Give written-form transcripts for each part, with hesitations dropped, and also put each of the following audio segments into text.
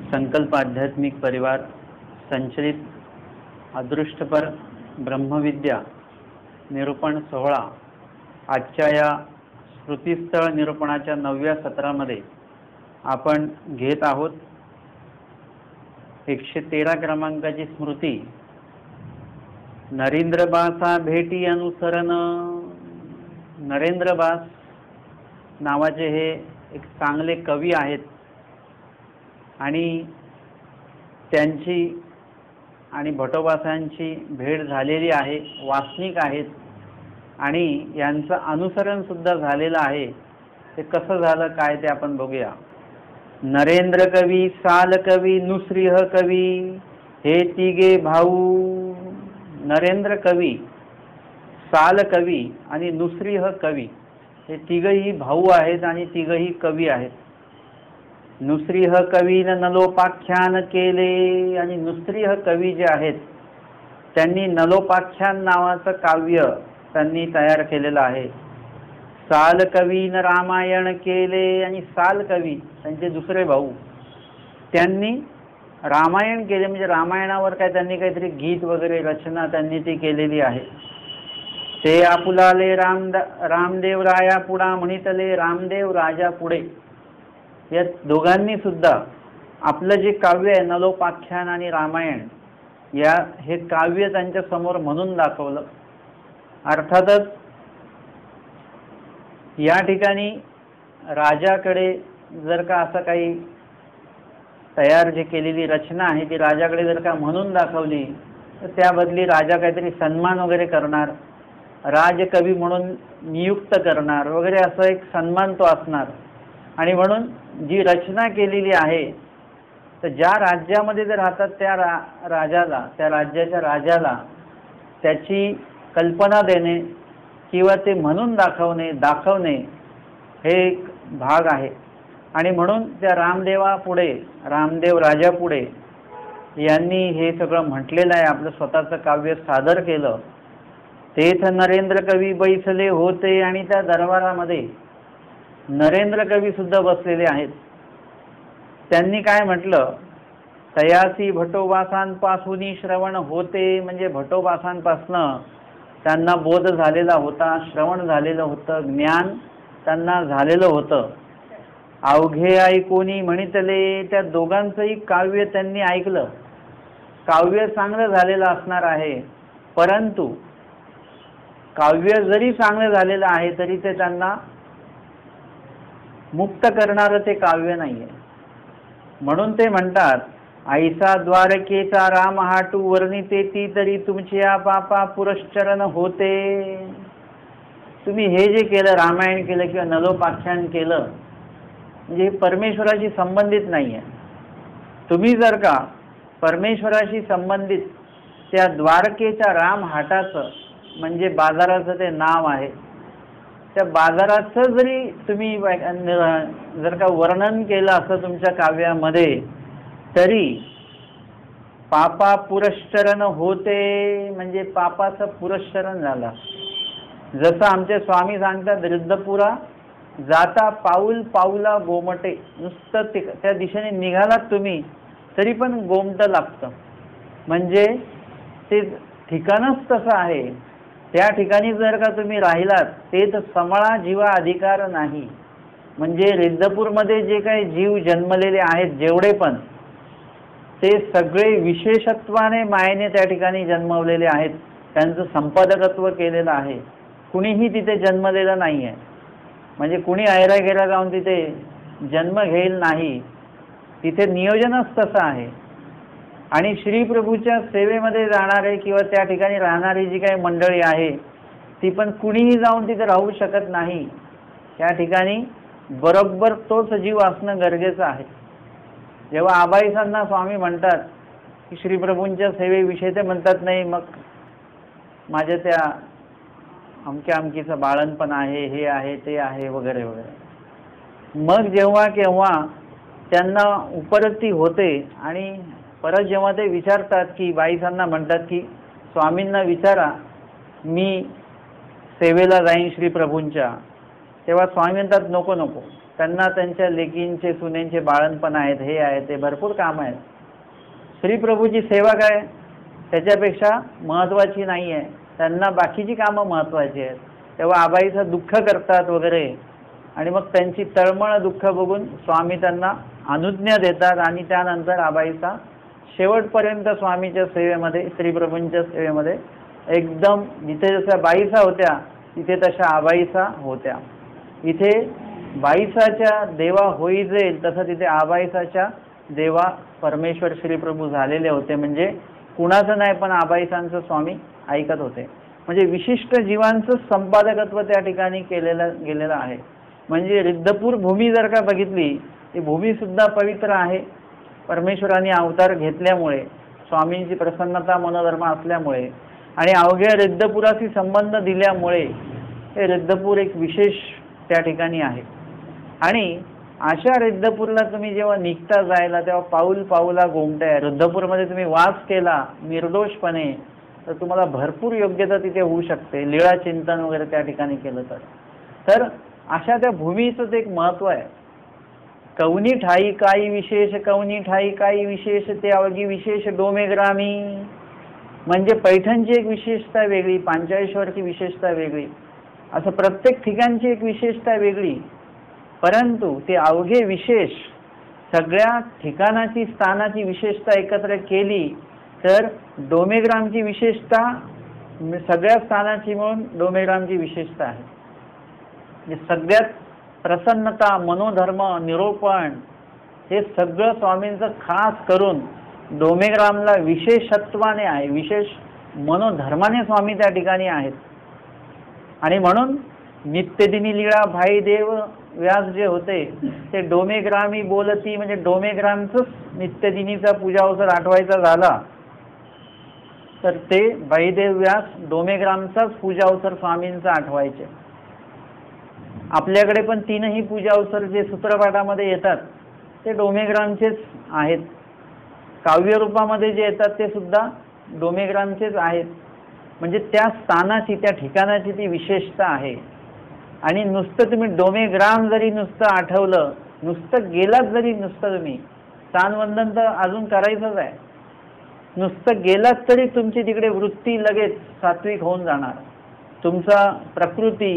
संकल्प आध्यात्मिक परिवार संचलित अदृष्टपर ब्रह्मविद्या निरूपण सोहळा आजच्या या स्मृतिस्थळ निरूपणाच्या 9व्या सत्रामध्ये आपण घेत आहोत। 113 क्रमांकाची स्मृती। नरेंद्रबासा भेटी अनुसरण। नरेंद्रबास नावाचे हे एक चांगले कवी आहेत आणि त्यांची आणि भटोबासांची भेट झालेली आहे, वासनिक आहेत आणि यांचं अनुसरण सुद्धा झालेलं आहे। ते कसं झालं काय ते आपण बघूया। नरेंद्र कवी, साल कवी, नुश्रीह कवी हे तिघे भाऊ। नरेंद्र कवी, साल कवी आणि नुश्रीह कवी हे तिघही भाऊ आहेत आणि तिघही कवी आहेत। नुश्रीह कवीनं नलोपाख्यान केले आणि नुश्रीह कवी जे आहेत त्यांनी नलोपाख्यान नावाचं काव्य त्यांनी तयार केलेलं आहे। साल कवीनं रामायण केले आणि साल कवी त्यांचे दुसरे भाऊ त्यांनी रामायण केले, म्हणजे रामायणावर काय त्यांनी काहीतरी गीत वगैरे रचना त्यांनी ती केलेली आहे। ते आपुलाले रामदेव राया पुढा म्हणितले रामदेव राजा पुढे। या दोघांनी सुद्धा आपलं जे काव्य आहे नलोपाख्यान आणि रामायण हे काव्य त्यांच्या समोर म्हणून दाखवलं। अर्थातच या ठिकाणी राजाकडे जर का असं काही तयार जे केलेली रचना आहे ती राजाकडे जर का म्हणून दाखवली तर त्याबदली राजा काहीतरी सन्मान वगैरे करणार, राजकवी म्हणून नियुक्त करणार वगैरे, असं एक सन्मान तो असणार। आणि म्हणून जी रचना केलेली आहे तर ज्या राज्यामध्ये जर राहतात त्या राजाला, त्या राज्याच्या राजाला त्याची कल्पना देणे किंवा ते म्हणून दाखवणे हे एक भाग आहे। आणि म्हणून त्या रामदेव राजा पुढे यांनी हे सगळं म्हटलेलं आहे, आपलं स्वतःचं काव्य सादर केलं। तेथ नरेंद्र कवी बैसले होते आणि त्या दरबारामध्ये नरेंद्र कवी सुद्धा बसलेले आहेत। त्यांनी काय म्हटलं, तयासी भटोबासांपासून श्रवण होते, म्हणजे भटोबासांपासनं त्यांना बोध झालेला होता, श्रवण झालेलं होतं, ज्ञान त्यांना झालेलं होतं। अवघे ऐकोनी म्हणितले, त्या दोघांचंही काव्य त्यांनी ऐकलं। काव्य चांगलं झालेलं असणार आहे, परंतु काव्य जरी चांगलं झालेलं आहे तरी ते त्यांना मुक्त करणारं ते काव्य नाहीये। म्हणून ते म्हणतात, ऐसा द्वारकेचा राम हाटू वर्णिते ती तरी तुमच्या पापा पुरश्चरण होते। तुम्ही हे जे केलं, रामायण केलं किंवा नलोपाख्यान केलं, म्हणजे हे परमेश्वराशी संबंधित नाही आहे। तुम्ही जर का परमेश्वराशी संबंधित त्या द्वारकेच्या राम हाटाचं, म्हणजे बाजाराचं ते नाव आहे, त्या बाजाराचं जरी तुम्ही जर का वर्णन केलं असं तुमच्या काव्यामध्ये तरी पापा पुरश्चरण होते, म्हणजे पापाचं पुरश्चरण झालं। जसं आमचे स्वामी सांगतात, रिद्धपुरा जाता पाऊल पाऊला गोमटे। नुसतं त्या दिशेने निघालात तुम्ही तरी पण गोमटं लागतं, म्हणजे ते ठिकाणच तसं आहे। त्या ठिकाणी जर का तुम्ही राहिलात तेच समळा जीवा अधिकार नाही, म्हणजे रिद्धपूरमध्ये जे काही जीव जन्मलेले आहेत जेवढे पण, ते सगळे विशेषत्वाने मायेने त्या ठिकाणी जन्मवलेले आहेत, त्यांचं संपादकत्व केलेलं आहे। कुणीही तिथे जन्मलेलं नाही आहे, म्हणजे कुणी ऐरागेरा जाऊन तिथे जन्म घेईल नाही, तिथे नियोजनच तसं आहे। आणि श्री प्रभूच्या सेवेमध्ये जाणारे किंवा त्या ठिकाणी राहणारी जी काही मंडळी आहे ती पण कुणीही जाऊन तिथे राहू शकत नाही। त्या ठिकाणी बरोबर तोच जीव असणं गरजेचं आहे। जेव्हा आबाईसांना स्वामी म्हणतात की श्री प्रभूंच्या सेवेविषयी, ते म्हणतात नाही मग माझ्या त्या अमक्याचं बाळणपण आहे, हे आहे, ते आहे वगैरे वगैरे। मग जेव्हा केव्हा त्यांना उपरती होते आणि परत जेव्हा ते विचारतात की बाईसांना म्हणतात की स्वामींना विचारा मी सेवेला जाईन श्री प्रभूंच्या, तेव्हा स्वामी म्हणतात नको नको, त्यांना त्यांच्या लेकींचे सुनेंचे बाळणपण आहेत, हे आहे ते भरपूर काम आहेत. श्री प्रभूची सेवा काय त्याच्यापेक्षा महत्त्वाची नाही आहे. त्यांना बाकीची कामं महत्त्वाची आहेत. तेव्हा आबाईचं दुःख करतात वगैरे आणि मग त्यांची तळमळ दुःख बघून स्वामी त्यांना अनुज्ञा देतात आणि त्यानंतर आबाईचा शेवटपर्यंत स्वामीच्या सेवेमध्ये, श्रीप्रभूंच्या सेवेमध्ये एकदम जिथे जशा बाईसा होत्या तिथे तशा आबाईसा होत्या. इथे बाईसाच्या देवा होई जाईल तसं तिथे आबाईसाच्या देवा परमेश्वर श्रीप्रभू झालेले होते. म्हणजे कुणाचं नाही पण आबाईसांचं स्वामी ऐकत होते. म्हणजे विशिष्ट जीवांचं संपादकत्व त्या ठिकाणी गेलेलं आहे. म्हणजे रिद्धपूर भूमी जर का बघितली ती भूमीसुद्धा पवित्र आहे. परमेश्वराने अवतार घेतल्यामुळे, स्वामींची प्रसन्नता मनोधर्म असल्यामुळे आणि अवघ्या रिद्धपुराशी संबंध दिल्यामुळे हे रिद्धपूर एक विशेष त्या ठिकाणी आहे. आणि अशा रिद्धपूरला तुम्ही जेव्हा निघता जायला तेव्हा पाऊल पाऊला गोमट्या. रिद्धपूरमध्ये तुम्ही वास केला निर्दोषपणे तर तुम्हाला भरपूर योग्यता तिथे होऊ शकते, लीळा चिंतन वगैरे त्या ठिकाणी केलं तर अशा त्या भूमीचं एक महत्त्व आहे. कवनी ठाई काही विशेष, कवनी ठाई काही विशेष, ते अवघी विशेष डोमेग्रामी. म्हणजे पैठणची एक विशेषता वेगळी, पांचाळेश्वरची विशेषता वेगळी, असं प्रत्येक ठिकाणची एक विशेषता वेगळी. परंतु ते अवघे विशेष सगळ्या ठिकाणाची स्थानाची विशेषता एकत्र केली तर डोमेग्रामची विशेषता सगळ्या स्थानाची मिळून डोमेग्रामची विशेषता आहे. म्हणजे सगळ्यात प्रसन्नता, मनोधर्म, निरोपण हे सगळं स्वामींचं खास करून डोमेग्रामला विशेषत्वाने आहे, विशेष मनोधर्माने स्वामी त्या ठिकाणी आहेत. आणि म्हणून नित्यदिनी लीळा भाई देव व्यास जे होते ते डोमेग्रामी बोलती. म्हणजे डोमेग्रामचंच नित्यदिनीचा पूजाअवसर आठवायचा झाला तर ते भाईदेव व्यास डोमेग्रामचाच पूजाअवसर स्वामींचा आठवायचे. आपल्याकडे पण तीनही पूजाअवसर जे सूत्रपाठामध्ये येतात ते डोमेग्रामचेच आहेत. काव्यरूपामध्ये जे येतात ते सुद्धा डोमेग्रामचेच आहेत. म्हणजे त्या स्थानाची, त्या ठिकाणाची ती विशेषता आहे. आणि नुसतं तुम्ही डोमेग्राम जरी नुसतं आठवलं, नुसतं गेलात जरी, नुसतं तुम्ही स्थानवंदन तर अजून करायचंच आहे, नुसतं गेलात तरी तुमची तिकडे वृत्ती लगेच सात्विक होऊन जाणार. तुमचा प्रकृती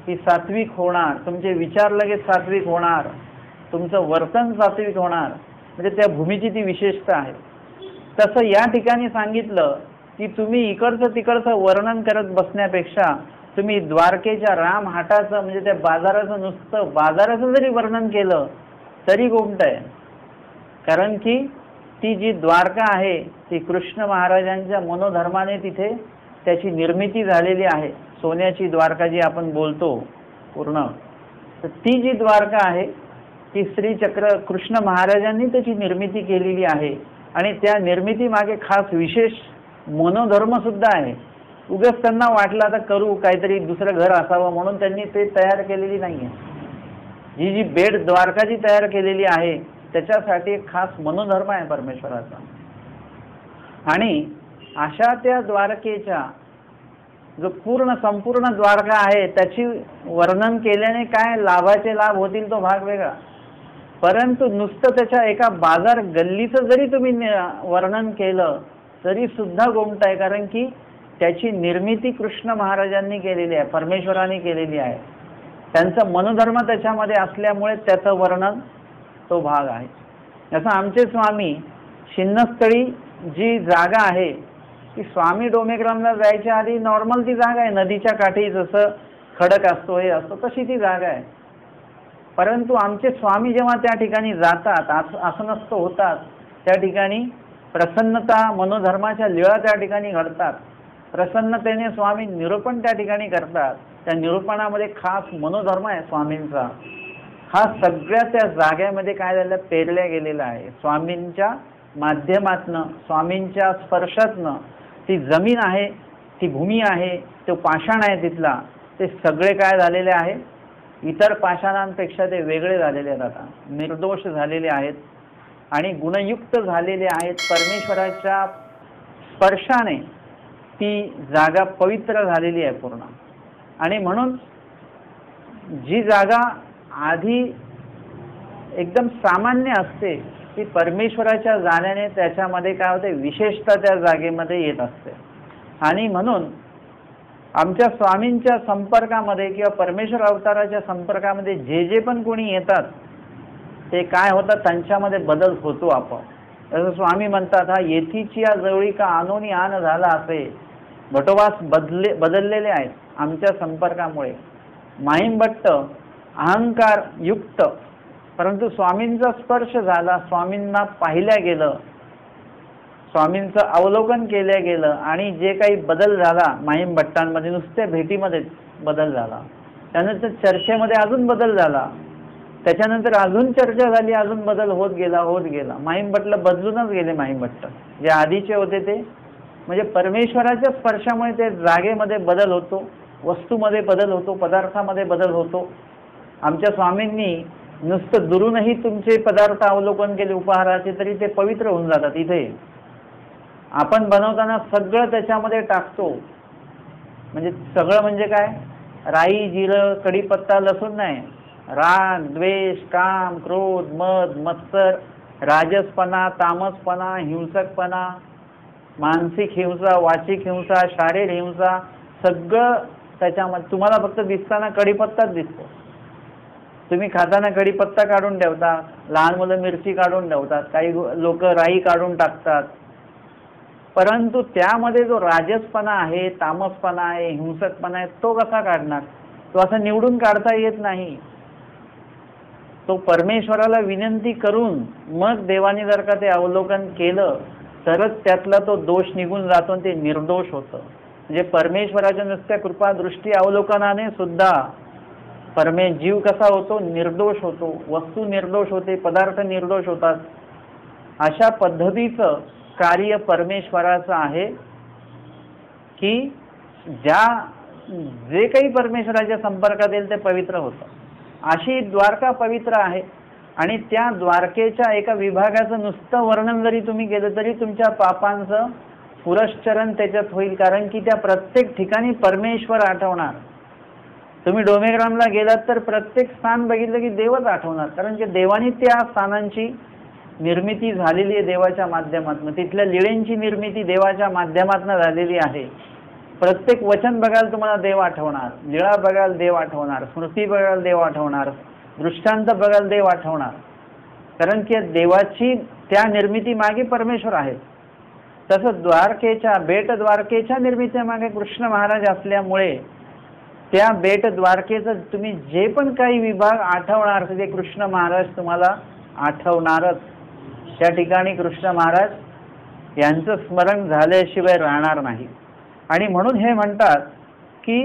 ही सात्विक होणार, तुमचे विचार लगेच सात्विक होणार, तुमचं वर्तन सात्विक होणार. म्हणजे त्या भूमीची ती विशेषता आहे. तसं या ठिकाणी सांगितलं की तुम्ही इकडचं तिकडचं वर्णन करत बसण्यापेक्षा तुम्ही द्वारकेच्या रामहाटाचं म्हणजे त्या बाजाराचं, नुसतं बाजाराचं जरी वर्णन केलं तरी गोमट आहे. कारण की ती जी द्वारका आहे ती कृष्ण महाराजांच्या मनोधर्माने तिथे त्याची निर्मिती झालेली आहे. सोन्याची द्वारका जी आपण बोलतो पूर्ण, तर ती जी द्वारका आहे ती श्रीचक्र कृष्ण महाराजांनी त्याची निर्मिती केलेली आहे. आणि त्या निर्मितीमागे खास विशेष मनोधर्म सुद्धा आहे. उगाच त्यांना वाटलं आता करू काहीतरी दुसरं घर असावं म्हणून त्यांनी ते तयार केलेली नाही आहे. ही जी बेट द्वारका जी तयार केलेली आहे त्याच्यासाठी एक खास मनोधर्म आहे परमेश्वराचा. आणि अशा त्या द्वारकेच्या जो संपूर्ण द्वारका आहे त्याची वर्णन केल्याने काय लाभाचे लाभ होतील तो भाग वेगळा. परंतु नुसतं त्याच्या एका बाजार गल्लीचं जरी तुम्ही वर्णन केलं तरी सुद्धा गोमट आहे. कारण की त्याची निर्मिती कृष्ण महाराजांनी केलेली आहे, परमेश्वराने केलेली आहे. त्यांचा मनोधर्म त्याच्यामध्ये असल्यामुळे त्याचं वर्णन तो भाग आहे. जसं आमचे स्वामी शिन्नस्थळी जी जागा आहे ती स्वामी डोमेग्रामला जायच्या आधी नॉर्मल ती जागा आहे, नदीच्या काठी जसं खडक असतो हे असतो तशी ती जागा आहे. परंतु आमचे स्वामी जेव्हा त्या ठिकाणी जातात, आसनस्थ होतात, त्या ठिकाणी प्रसन्नता मनोधर्माच्या लीळा त्या ठिकाणी घडतात. प्रसन्नतेने स्वामी निरूपण त्या ठिकाणी करतात. त्या निरूपणामध्ये खास मनोधर्म आहे स्वामींचा. हा सगळ्या त्या जागेमध्ये काय झालं पेरल्या गेलेला आहे. स्वामींच्या माध्यमातनं, स्वामींच्या स्पर्शातनं ती जमीन आहे, ती भूमी आहे, तो पाषाण आहे तिथला, ते सगळे काय झालेले आहे इतर पाषाणांपेक्षा ते वेगळे झालेले आहेत, आता निर्दोष झालेले आहेत आणि गुणयुक्त झालेले आहेत. परमेश्वराच्या स्पर्शाने ती जागा पवित्र झालेली आहे पूर्ण. आणि म्हणून जी जागा आधी एकदम सामान्य असते ती परमेश्वराच्या जाण्याने त्याच्यामध्ये काय होते, विशेषता त्या जागेमध्ये येत असते. आणि म्हणून आमच्या स्वामींच्या संपर्कामध्ये किंवा परमेश्वर अवताराच्या संपर्कामध्ये जे जे पण कोणी येतात ते काय होतं, त्यांच्यामध्ये बदल होतो आपण. जसं स्वामी म्हणतात, हा येथीची या जवळी का आनोनी आन झाला असे. भटोबास बदललेले आहेत आमच्या संपर्कामुळे. माहिमभट्ट अहंकार युक्त, परंतु स्वामींचा स्पर्श झाला, स्वामींना पाहिल्या गेलं, स्वामींचं अवलोकन केलं गेलं आणि जे काही बदल झाला माहिमभट्टांमध्ये, नुसत्या भेटीमध्ये बदल झाला. त्यानंतर चर्चेमध्ये अजून बदल झाला, त्याच्यानंतर अजून चर्चा झाली, अजून बदल होत गेला. माहिमभट्टला बदलूनच गेले. माहिमभट्ट जे आधीचे होते ते म्हणजे परमेश्वराच्या स्पर्शामुळे ते जागेमध्ये बदल होतो, वस्तूमध्ये बदल होतो, पदार्थामध्ये बदल होतो. आमच्या स्वामींनी नुसतं दुरूनही तुमचे पदार्थ अवलोकन केले उपहाराचे तरी ते पवित्र होऊन जातात. इथे आपण बनवताना सगळं त्याच्यामध्ये टाकतो. म्हणजे सगळं म्हणजे काय, राई, जिरं, कढीपत्ता, लसूण नाही. राग, द्वेष, काम, क्रोध, मद, मत्सर, राजसपणा, तामसपणा, हिंसकपणा, मानसिक हिंसा, वाचिक हिंसा, शारीरिक हिंसा, सगळं त्याच्यामध्ये. तुम्हाला फक्त दिसताना कढीपत्ताच दिसतो. तुम्ही खाताना कढीपत्ता काढून ठेवता, लहान मुलं मिरची काढून ठेवतात, काही लोक राई काढून टाकतात. परंतु त्यामध्ये जो राजसपणा आहे, तामसपणा आहे, हिंसकपणा आहे, तो कसा काढणार? तो असा निवडून काढता येत नाही. तो परमेश्वराला विनंती करून मग देवाने जर का ते अवलोकन केलं तरच त्यातला तो दोष निघून जातो, ते निर्दोष होतं. म्हणजे परमेश्वराच्या नुसत्या कृपा दृष्टी अवलोकनाने सुद्धा जीव कसा होतो, निर्दोष होतो, वस्तू निर्दोष होते, पदार्थ निर्दोष होतात. अशा पद्धतीचं कार्य परमेश्वराचं आहे की जे काही परमेश्वराच्या संपर्कात येईल ते पवित्र होतं. अशी द्वारका पवित्र आहे. आणि त्या द्वारकेच्या एका विभागाचं नुसतं वर्णन जरी तुम्ही केलं तरी तुमच्या पापांचं पुरश्चरण त्याच्यात होईल. कारण की त्या प्रत्येक ठिकाणी परमेश्वर आठवणार. तुम्ही डोमेग्रामला गेलात तर प्रत्येक स्थान बघितलं की देवच आठवणार. कारण की देवानी त्या स्थानांची निर्मिती झालेली आहे देवाच्या माध्यमातून. तिथल्या लीळेंची निर्मिती देवाच्या माध्यमातून झालेली आहे. प्रत्येक वचन बघाल तुम्हाला देव आठवणार, लीळा बघाल देव आठवणार, स्मृती बघाल देव आठवणार, दृष्टांत बघाल देव आठवणार. कारण की देवाची त्या निर्मिती मागे परमेश्वर आहे. तसं बेट द्वारकेच्या निर्मितीमागे कृष्ण महाराज असल्यामुळे त्या बेट द्वारकेचं तुम्ही जे पण काही विभाग आठवणार ते कृष्ण महाराज तुम्हाला आठवणारच. त्या ठिकाणी कृष्ण महाराज यांचं स्मरण झाल्याशिवाय राहणार नाही. आणि म्हणून हे म्हणतात की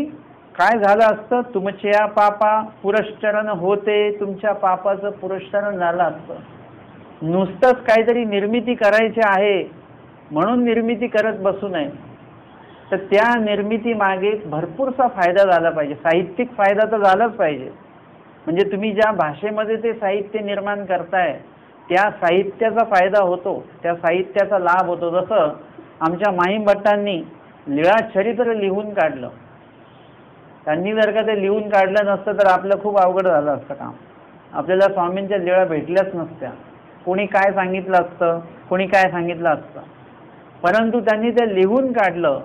काय झालं असतं, तुमच्या पापा पुरश्चरण होते, तुमच्या पापाचं पुरश्चरण झालं असतं. नुसतंच काहीतरी निर्मिती करायची आहे म्हणून निर्मिती करत बसू नये. तर त्या निर्मिती मागे भरपूरसा फायदा झाला पाहिजे, साहित्यिक फायदा तर झालाच पाहिजे. म्हणजे तुम्ही ज्या भाषेमध्ये ते साहित्य निर्माण करताय त्या साहित्याचा फायदा होतो, त्या साहित्याचा लाभ होतो. जसं आमच्या माहिमभट्टांनी लीळा चरित्र लिहून काढलं. त्यांनी जर का ते लिहून काढलं नसतं तर आपलं खूप अवघड झालं असतं काम. आपल्याला स्वामींच्या लीळा भेटल्याच नसत्या. कोणी काय सांगितलं असतं, कोणी काय सांगितलं असतं. परंतु त्यांनी ते लिहून काढलं.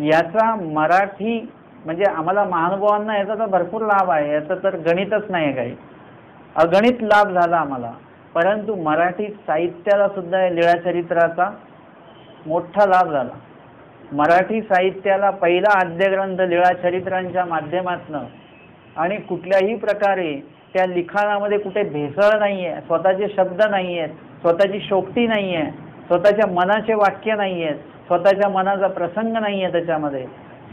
याचा मराठी म्हणजे आम्हाला महानुभावांना याचा तर भरपूर लाभ आहे. याचं तर गणितच नाही आहे, काही अगणित लाभ झाला आम्हाला. परंतु मराठी साहित्याला सुद्धा या लीळा चरित्राचा मोठा लाभ झाला. मराठी साहित्याला पहिला आद्यग्रंथ लीळा चरित्रांच्या माध्यमातून आणि कुठल्याही प्रकारे त्या लिखाणामध्ये कुठे भेसळ नाही आहे, स्वतःचे शब्द नाही आहेत, स्वतःची शोकती नाही आहे, स्वतःच्या मनाचे वाक्य नाही आहेत, स्वतःच्या मनाचा प्रसंग नाही आहे. त्याच्यामध्ये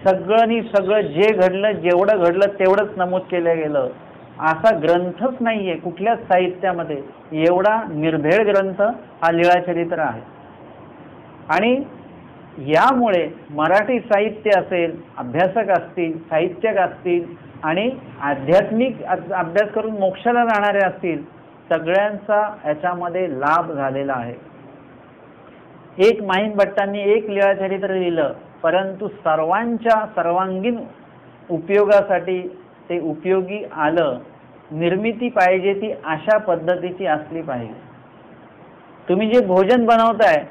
सगळं जे घडलं, जेवढं घडलं तेवढंच नमूद केलं गेलं. असा ग्रंथच नाही आहे कुठल्याच साहित्यामध्ये. एवढा निर्भेळ ग्रंथ हा लीळा चरित्र आहे. आणि यामुळे मराठी साहित्य असेल, अभ्यासक असतील, साहित्यक असतील आणि आध्यात्मिक अभ्यास करून मोक्षाला जाणारे असतील, सगळ्यांचा याच्यामध्ये लाभ झालेला आहे. एक माहिमभट्टांनी एक लीळा चरित्र लिहिलं, परंतु सर्वांच्या सर्वांगीण उपयोगासाठी ते उपयोगी आलं. निर्मिती पाहिजे ती अशा पद्धतीची असली पाहिजे. तुम्ही जे भोजन बनवताय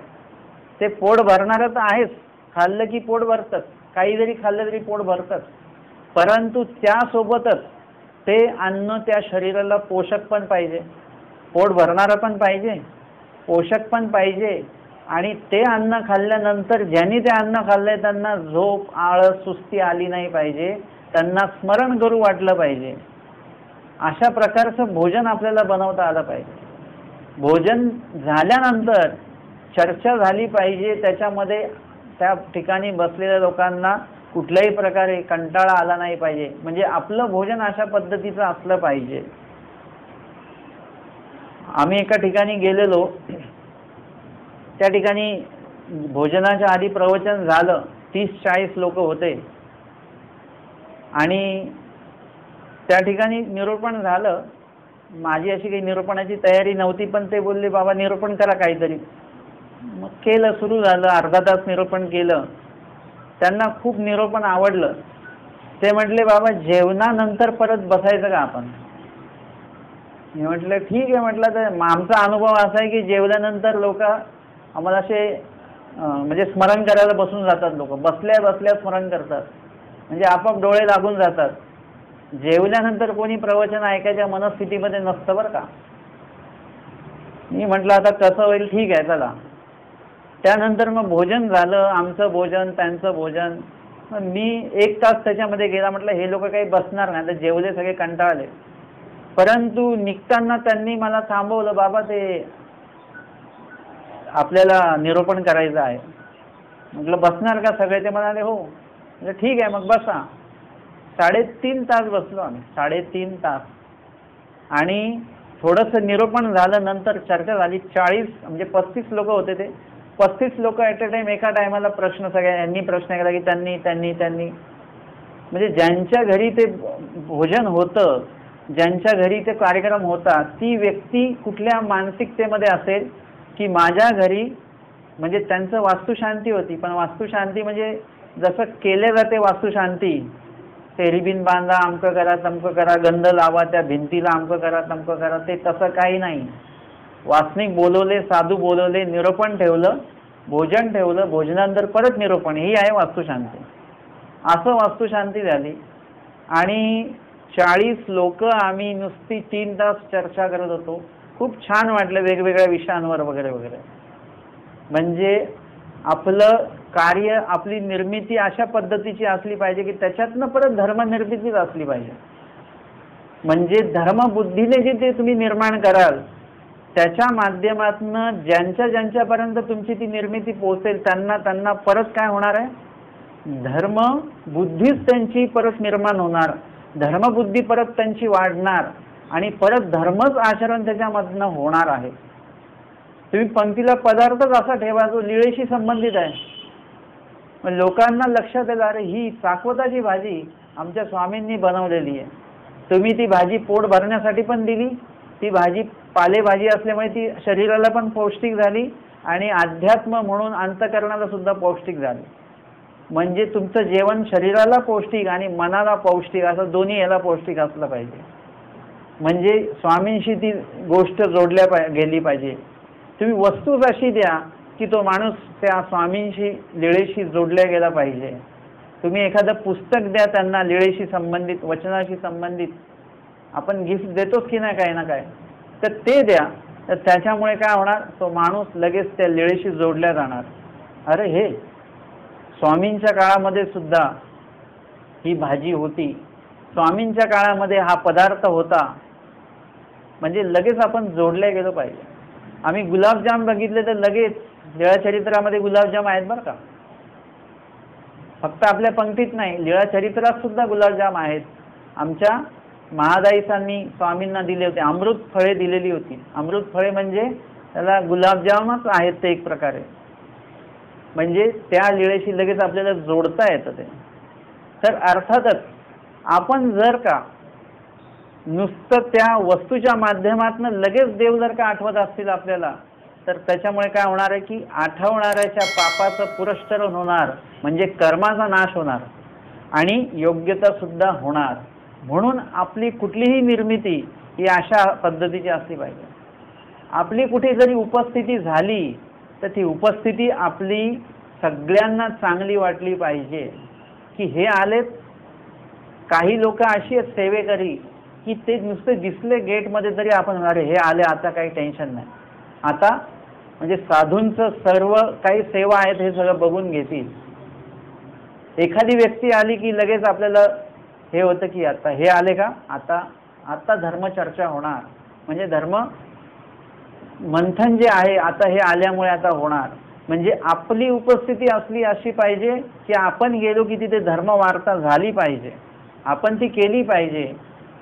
ते पोट भरणारं तर आहेच, खाल्लं की पोट भरतंच, काही जरी खाल्लं तरी पोट भरतंच, परंतु त्यासोबतच ते अन्न त्या शरीराला पोषक पण पाहिजे, पोट भरणारं पण पाहिजे, पोषक पण पाहिजे. आणि ते अन्न खाल्ल्यानंतर ज्यांनी ते अन्न खाल्लंय त्यांना झोप, आळस, सुस्ती आली नाही पाहिजे, त्यांना स्मरण करू वाटलं पाहिजे. अशा प्रकारचं भोजन आपल्याला बनवता आलं पाहिजे. भोजन झाल्यानंतर चर्चा झाली पाहिजे, त्याच्यामध्ये त्या ठिकाणी बसलेल्या लोकांना कुठल्याही प्रकारे कंटाळा आला नाही पाहिजे. म्हणजे आपलं भोजन अशा पद्धतीचं असलं पाहिजे. आम्ही एका ठिकाणी गेलेलो, त्या ठिकाणी भोजनाच्या आधी प्रवचन झालं, 30-40 लोक होते आणि त्या ठिकाणी निरूपण झालं. माझी अशी काही निरूपणाची तयारी नव्हती, पण ते बोलले बाबा निरूपण करा काहीतरी. मग केलं, सुरू झालं, अर्धा तास निरूपण केलं. त्यांना खूप निरूपण आवडलं. ते म्हटले बाबा जेवणानंतर परत बसायचं का आपण? मी म्हटलं ठीक आहे. म्हटलं तर आमचा अनुभव असा आहे की जेवल्यानंतर लोक आम्हाला असे म्हणजे स्मरण करायला बसून जातात. लोक बसल्या बसल्या स्मरण करतात, म्हणजे आपोआप डोळे लागून जातात. जेवल्यानंतर कोणी प्रवचन ऐकायच्या मनस्थितीमध्ये नसतं बरं का. मी म्हटलं आता कसं होईल, ठीक आहे चला. त्यानंतर मग भोजन झालं, आमचं भोजन, त्यांचं भोजन. मग मी 1 तास त्याच्यामध्ये गेला. म्हटलं हे लोक काही बसणार नाही, तर जेवले, सगळे कंटाळले. परंतु निघताना त्यांनी मला थांबवलं, बाबा ते आपल्याला निरूपण करायचं आहे. म्हटलं बसणार का सगळे? ते म्हणाले हो. म्हटलं ठीक आहे मग बसा. 3.5 तास बसलो आम्ही, 3.5 तास. आणि थोडंसं निरूपण झालं, नंतर चर्चा झाली. 40 म्हणजे 35 लोक होते. ते 35 लोक ॲट अ टाइम एका टायमाला प्रश्न, सगळ्यांनी प्रश्न केला की त्यांनी म्हणजे ज्यांच्या घरी ते भोजन होतं, ज्यांच्या घरी ते कार्यक्रम होता, ती व्यक्ती कुठल्या मानसिकतेमध्ये असेल की माझ्या घरी, म्हणजे त्यांचं वास्तुशांती होती. पण वास्तुशांती म्हणजे जसं केले जाते वास्तुशांती, ते रिबिन बांधा, अमकं करा, तमकं करा, गंध लावा त्या भिंतीला, अमकं करा, तमकं करा, ते तसं काही नाही. वासनिक बोलवले, साधू बोलवले, निरूपण ठेवलं, भोजन ठेवलं, भोजनानंतर परत निरूपण, ही आहे वास्तुशांती. असं वास्तुशांती झाली. आणि 40 लोक आम्ही नुसती 3 तास चर्चा करत होतो. खूप छान वाटलं, वेगवेगळ्या विषयांवर वगैरे वगैरे. म्हणजे आपलं कार्य, आपली निर्मिती अशा पद्धतीची असली पाहिजे की त्याच्यातनं परत धर्मनिर्मितीच असली पाहिजे. म्हणजे धर्मबुद्धीने जे ते तुम्ही निर्माण कराल, त्याच्या माध्यमातून ज्यांच्यापर्यंत तुमची ती निर्मिती पोहोचेल, त्यांना परत काय होणार आहे? धर्मबुद्धीच त्यांची परत निर्माण होणार, धर्मबुद्धी परत त्यांची वाढणार आणि परत धर्मच आचरण त्याच्यामधनं होणार आहे. तुम्ही पंक्तीला पदार्थच असा ठेवा जो लीळेशी संबंधित आहे. मग लोकांना लक्षात येईल, अरे ही चाकवताची भाजी आमच्या स्वामींनी बनवलेली आहे. तुम्ही ती भाजी पोट भरण्यासाठी पण दिली, ती भाजी पालेभाजी असल्यामुळे ती शरीराला पण पौष्टिक झाली आणि अध्यात्म म्हणून अंतःकरणाला सुद्धा पौष्टिक झाली. म्हणजे तुमचं जेवण शरीराला पौष्टिक आणि मनाला पौष्टिक, असं दोन्ही याला पौष्टिक असलं पाहिजे. म्हणजे स्वामींशी ती गोष्ट जोडल्या गेली पाहिजे. तुम्ही वस्तूच अशी द्या की तो माणूस त्या स्वामींशी, लीळेशी जोडल्या गेला पाहिजे. तुम्ही एखादं पुस्तक द्या त्यांना, लीळेशी संबंधित, वचनाशी संबंधित. आपण गिफ्ट देतोच की नाही काय ना काय, तर ते द्या. तर त्याच्यामुळे काय होणार, तो माणूस लगेच त्या लीळेशी जोडल्या जाणार. अरे हे स्वामींच्या काळामध्ये सुद्धा ही भाजी होती, स्वामींच्या काळामध्ये हा पदार्थ होता, म्हणजे लगेच आपण जोडल्या गेलो पाहिजे. आम्ही गुलाबजाम बघितले तर लगेच लीळाचरित्रामध्ये गुलाबजाम आहेत बरं का. फक्त आपल्या पंक्तीत नाही, लीळाचरित्रात सुद्धा गुलाबजाम आहेत. आमच्या महादाईसांनी स्वामींना दिले होते, अमृत फळे दिलेली होती. अमृत फळे म्हणजे त्याला गुलाबजामच आहेत ते एक प्रकारे. म्हणजे त्या लीळेशी लगेच आपल्याला जोडता येतं ते. तर अर्थातच आपण जर का नुसतं त्या वस्तूच्या माध्यमातून लगेच देव जर का आठवत असतील आपल्याला, तर त्याच्यामुळे काय होणार आहे की आठवणाऱ्याच्या पापाचं पुरस्करण होणार, म्हणजे कर्माचा नाश होणार आणि योग्यता सुद्धा होणार. म्हणून आपली कुठलीही निर्मिती ही अशा पद्धतीची असली पाहिजे. आपली कुठे जरी उपस्थिती झाली तर ती उपस्थिती आपली सगळ्यांना चांगली वाटली पाहिजे, की हे आलेत. काही लोक अशी आहेत सेवेकरी की ते नुसते दिसले गेटमध्ये तरी आपण अरे हे आले, आता काही टेन्शन नाही, आता म्हणजे साधूंचं सर्व काही सेवा आहेत हे सगळं बघून घेतील. एखादी व्यक्ती आली की लगेच आपल्याला हे होतं की आता हे आले का, आता आता धर्मचर्चा होणार, म्हणजे धर्म मंथन जे आहे आता हे आल्यामुळे आता होणार. म्हणजे आपली उपस्थिती असली अशी पाहिजे की आपण गेलो की तिथे धर्मवार्ता झाली पाहिजे, आपण ती केली पाहिजे.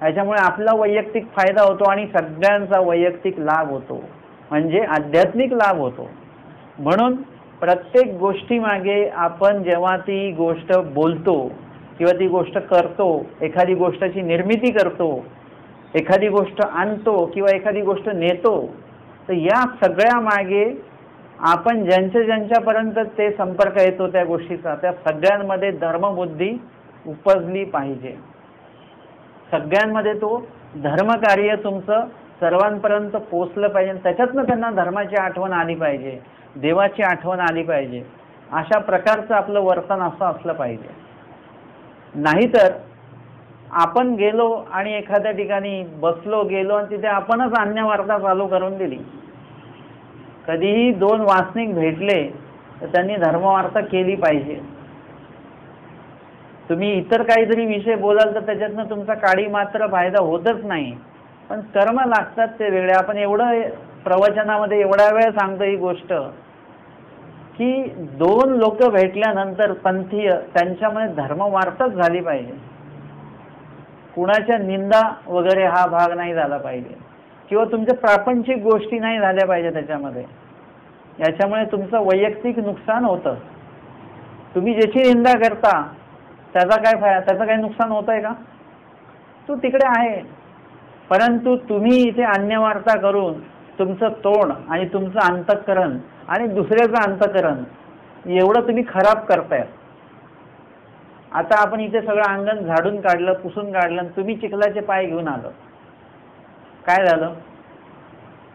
याच्यामुळे आपला वैयक्तिक फायदा होतो आणि सगळ्यांचा वैयक्तिक लाभ होतो, म्हणजे आध्यात्मिक लाभ होतो. म्हणून प्रत्येक गोष्टीमागे आपण जेव्हा ती गोष्ट बोलतो किंवा ती गोष्ट करतो, एखादी गोष्टाची निर्मिती करतो, एखादी गोष्ट आणतो किंवा एखादी गोष्ट नेतो, तर या सगळ्या मागे आपण ज्यांच्यापर्यंत ते संपर्क येतो त्या गोष्टीचा, त्या सगळ्यांमध्ये धर्मबुद्धी उपजली पाहिजे. सगळ्यांमध्ये तो धर्मकार्य तुमचं सर्वांपर्यंत पोचलं पाहिजे. त्याच्यातनं त्यांना धर्माची आठवण आली पाहिजे, देवाची आठवण आली पाहिजे. अशा प्रकारचं आपलं वर्तन असं असलं पाहिजे. नाहीतर आपण गेलो आणि एखाद्या ठिकाणी बसलो गेलो आणि तिथे आपणच अन्यवार्ता चालू करून दिली. कधीही दोन वासनिक भेटले तर त्यांनी धर्मवार्ता केली पाहिजे. तुम्ही इतर काहीतरी विषय बोलाल तर त्याच्यातनं तुमचा काडी मात्र फायदा होतच नाही, पण कर्म लागतात ते वेगळे. आपण एवढं प्रवचनामध्ये एवढा वेळ सांगतो ही गोष्ट की दोन लोक भेटल्यानंतर पंथीय त्यांच्यामध्ये धर्मवार्ताच झाली पाहिजे. कुणाच्या निंदा वगैरे हा भाग नाही झाला पाहिजे किंवा तुमच्या प्रापंचिक गोष्टी नाही झाल्या पाहिजे त्याच्यामध्ये. याच्यामुळे तुमचं वैयक्तिक नुकसान होतं. तुम्ही ज्याची निंदा करता त्याचा काय फायदा, त्याचं काही नुकसान होत आहे का? तो तिकडे आहे, परंतु तुम्ही इथे अन्यवार्ता करून तुमचं तोंड आणि तुमचं अंतःकरण आणि दुसऱ्याचं अंतःकरण एवढं तुम्ही खराब करताय. आता आपण इथे सगळं अंगण झाडून काढलं, पुसून काढलं, तुम्ही चिखलाचे पाय घेऊन आलो, काय झालं?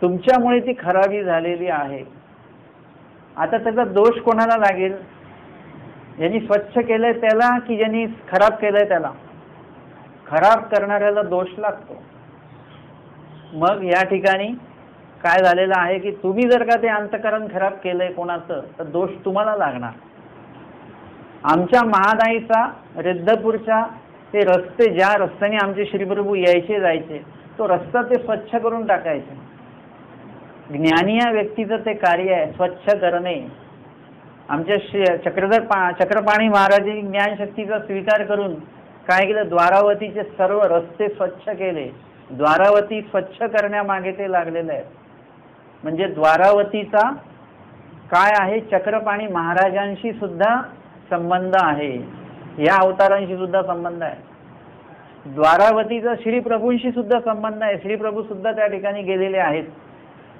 तुमच्यामुळे ती खराबी झालेली आहे. आता त्याचा दोष कोणाला लागेल? ज्यांनी स्वच्छ केलंय त्याला की ज्यांनी खराब केलंय त्याला? खराब करणाऱ्याला दोष लागतो. मग या ठिकाणी काय झालेलं आहे की तुम्ही जर का ते अंतःकरण खराब केलंय कोणाचं तर दोष तुम्हाला लागणार. आमच्या महादाईचा रिद्धपूरच्या ते रस्ते, ज्या रस्त्याने आमचे श्रीप्रभू यायचे जायचे, तो रस्ता ते स्वच्छ करून टाकायचे. ज्ञानी या व्यक्तीचं ते कार्य आहे, स्वच्छ करणे. आमच्या चक्रपाणी महाराजांनी ज्ञानशक्तीचा स्वीकार करून काय केलं? द्वारावतीचे सर्व रस्ते स्वच्छ केले. द्वारावती स्वच्छ करण्यामागे ते लागलेले आहेत. म्हणजे द्वारावतीचा काय आहे? चक्रपाणी महाराजांशी सुद्धा संबंध आहे, या अवतारांशी सुद्धा संबंध आहे. द्वारावतीचा श्रीप्रभूंशी सुद्धा संबंध आहे. श्रीप्रभू सुद्धा त्या ठिकाणी गेलेले आहेत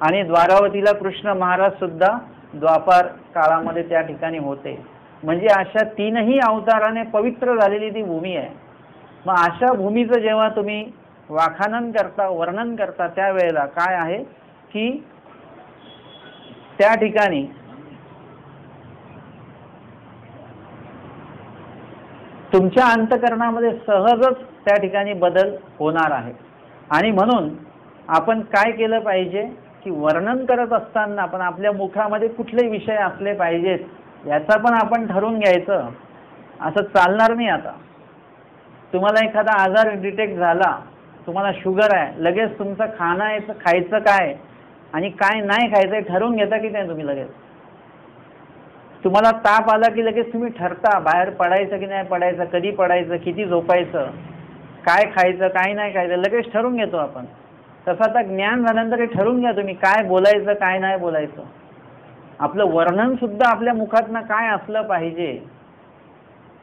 आणि द्वारावतीला कृष्ण महाराज सुद्धा द्वापार काळामध्ये त्या ठिकाणी होते. म्हणजे अशा तीनही अवताराने पवित्र झालेली ती भूमी आहे. मग अशा भूमीचं जेव्हा तुम्ही वाखाणन करता, वर्णन करता, त्यावेळेला काय आहे की त्या ठिकाणी तुमच्या अंतःकरणामध्ये सहजच त्या ठिकाणी बदल होणार आहे. आणि म्हणून आपण काय केलं पाहिजे की वर्णन करत असताना पण आपल्या मुखामध्ये कुठले विषय असले पाहिजेत याचा पण आपण ठरवून घ्यायचं. असं चालणार नाही. आता तुम्हाला एखादा आजार डिटेक्ट झाला, तुम्हाला शुगर आहे, लगेच तुमचं खायचं काय आणि काय नाही खायचं ठरवून घेता की नाही तुम्ही? लगेच तुम्हाला ताप आला की लगेच तुम्ही ठरता बाहेर पडायचं की नाही पडायचं, कधी पडायचं, किती झोपायचं, काय खायचं काय नाही खायचं, लगेच ठरवून घेतो आपण. तसं आता ज्ञान झाल्यानंतर हे ठरवून घ्या तुम्ही काय बोलायचं काय नाही बोलायचं. आपलं वर्णन सुद्धा आपल्या मुखातनं काय असलं पाहिजे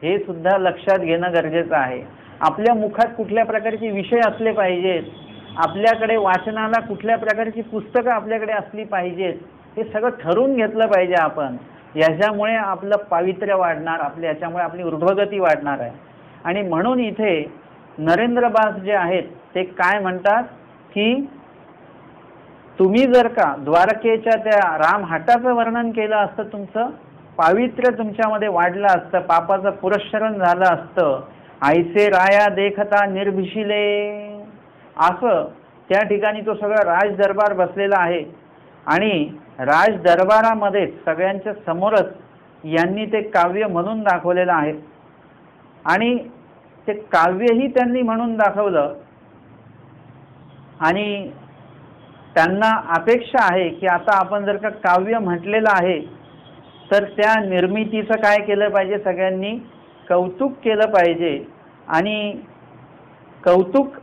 हे सुद्धा लक्षात घेणं गरजेचं आहे. आपल्या मुखात कुठल्या प्रकारचे विषय असले पाहिजेत, आपल्याकडे वाचनाला कुठल्या प्रकारची पुस्तकं आपल्याकडे असली पाहिजेत, हे सगळं ठरवून घेतलं पाहिजे आपण. याच्यामुळे आपलं पावित्र्य वाढणार, याच्यामुळे आपली ऊर्ध्वगती वाढणार आहे. आणि म्हणून इथे नरेंद्रबास जे आहेत ते काय म्हणतात की तुम्ही जर का द्वारकेच्या त्या रामहाटाचं वर्णन केलं असतं, तुमचं पावित्र्य तुमच्यामध्ये वाढलं असतं, पापाचं पुरस्चरण झालं असतं, ऐसे राया देखता निर्भिशिले, असं त्या ठिकाणी तो सगळा राज दरबार बसलेला आहे आणि राज दरबारामध्ये सगळ्यांच्या समोरच यांनी ते काव्य म्हणून दाखवलेलं आहे आणि ते काव्यही त्यांनी म्हणून दाखवलं आणि त्यांना अपेक्षा आहे की आता आपण जर का काव्य म्हटलेलं आहे तर त्या निर्मितीचं काय केलं पाहिजे, सगळ्यांनी कौतुक केलं पाहिजे आणि कौतुक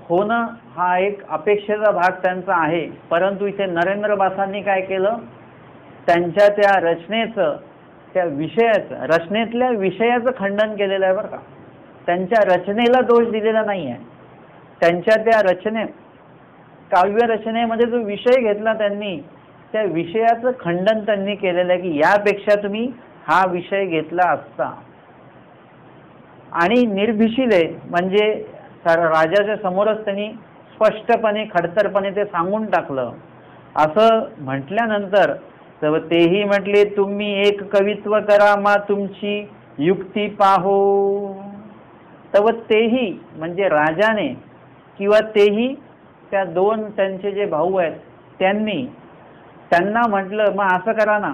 होणं हा एक अपेक्षेचा भाग त्यांचा आहे। परंतु इथे नरेंद्रबासांनी काय केलं, त्यांच्या त्या रचनेचं, त्या विषयाचं, रचनेतल्या विषयाचं खंडन केलेलं आहे बरं का। त्यांच्या रचनेला दोष दिलेला नाही आहे, त्यांच्या त्या काव्य रचनेमध्ये जो विषय घेतला त्यांनी त्या विषयाचं खंडन त्यांनी केलेलं आहे की यापेक्षा तुम्ही हा विषय घेतला असता। आणि निर्भिशिले म्हणजे राजाच्या समोरच त्यांनी स्पष्टपणे खडतरपणे ते सांगून टाकलं। असं म्हटल्यानंतर तर तेही म्हटले तुम्ही एक कवित्व करा मा तुमची युक्ती पाहो। तव तेही म्हणजे राजाने किंवा तेही त्या दोन त्यांचे जे भाऊ आहेत त्यांना म्हटलं मग असं करा ना,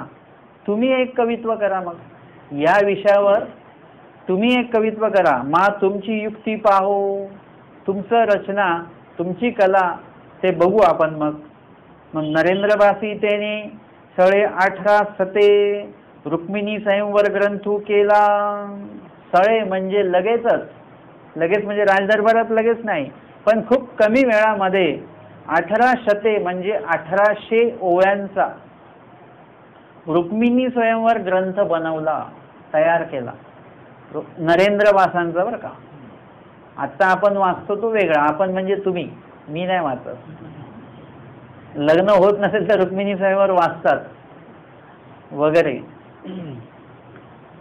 तुम्ही एक कवित्व करा, मग या विषयावर तुम्ही एक कवित्व करा, मा तुमची युक्ती पाहो, तुमचं रचना तुमची कला ते बघू आपण। मग नरेंद्रबासी त्याने सळे 18 सते रुक्मिणी स्वयंवर ग्रंथू केला। सळे म्हणजे लगेच म्हणजे राजदरबारात लगेच नाही, पण खूप कमी वेळामध्ये 18 शते म्हणजे 1800 ओव्यांचा रुक्मिणी स्वयंवर ग्रंथ बनवला, तयार केला नरेंद्रबासांचा बरं का। आता आपण वाचतो तो वेगळा, आपण म्हणजे तुम्ही, मी नाही वाचत, लग्न होत नसेल तर रुक्मिणी स्वयंवर वाचतात वगैरे।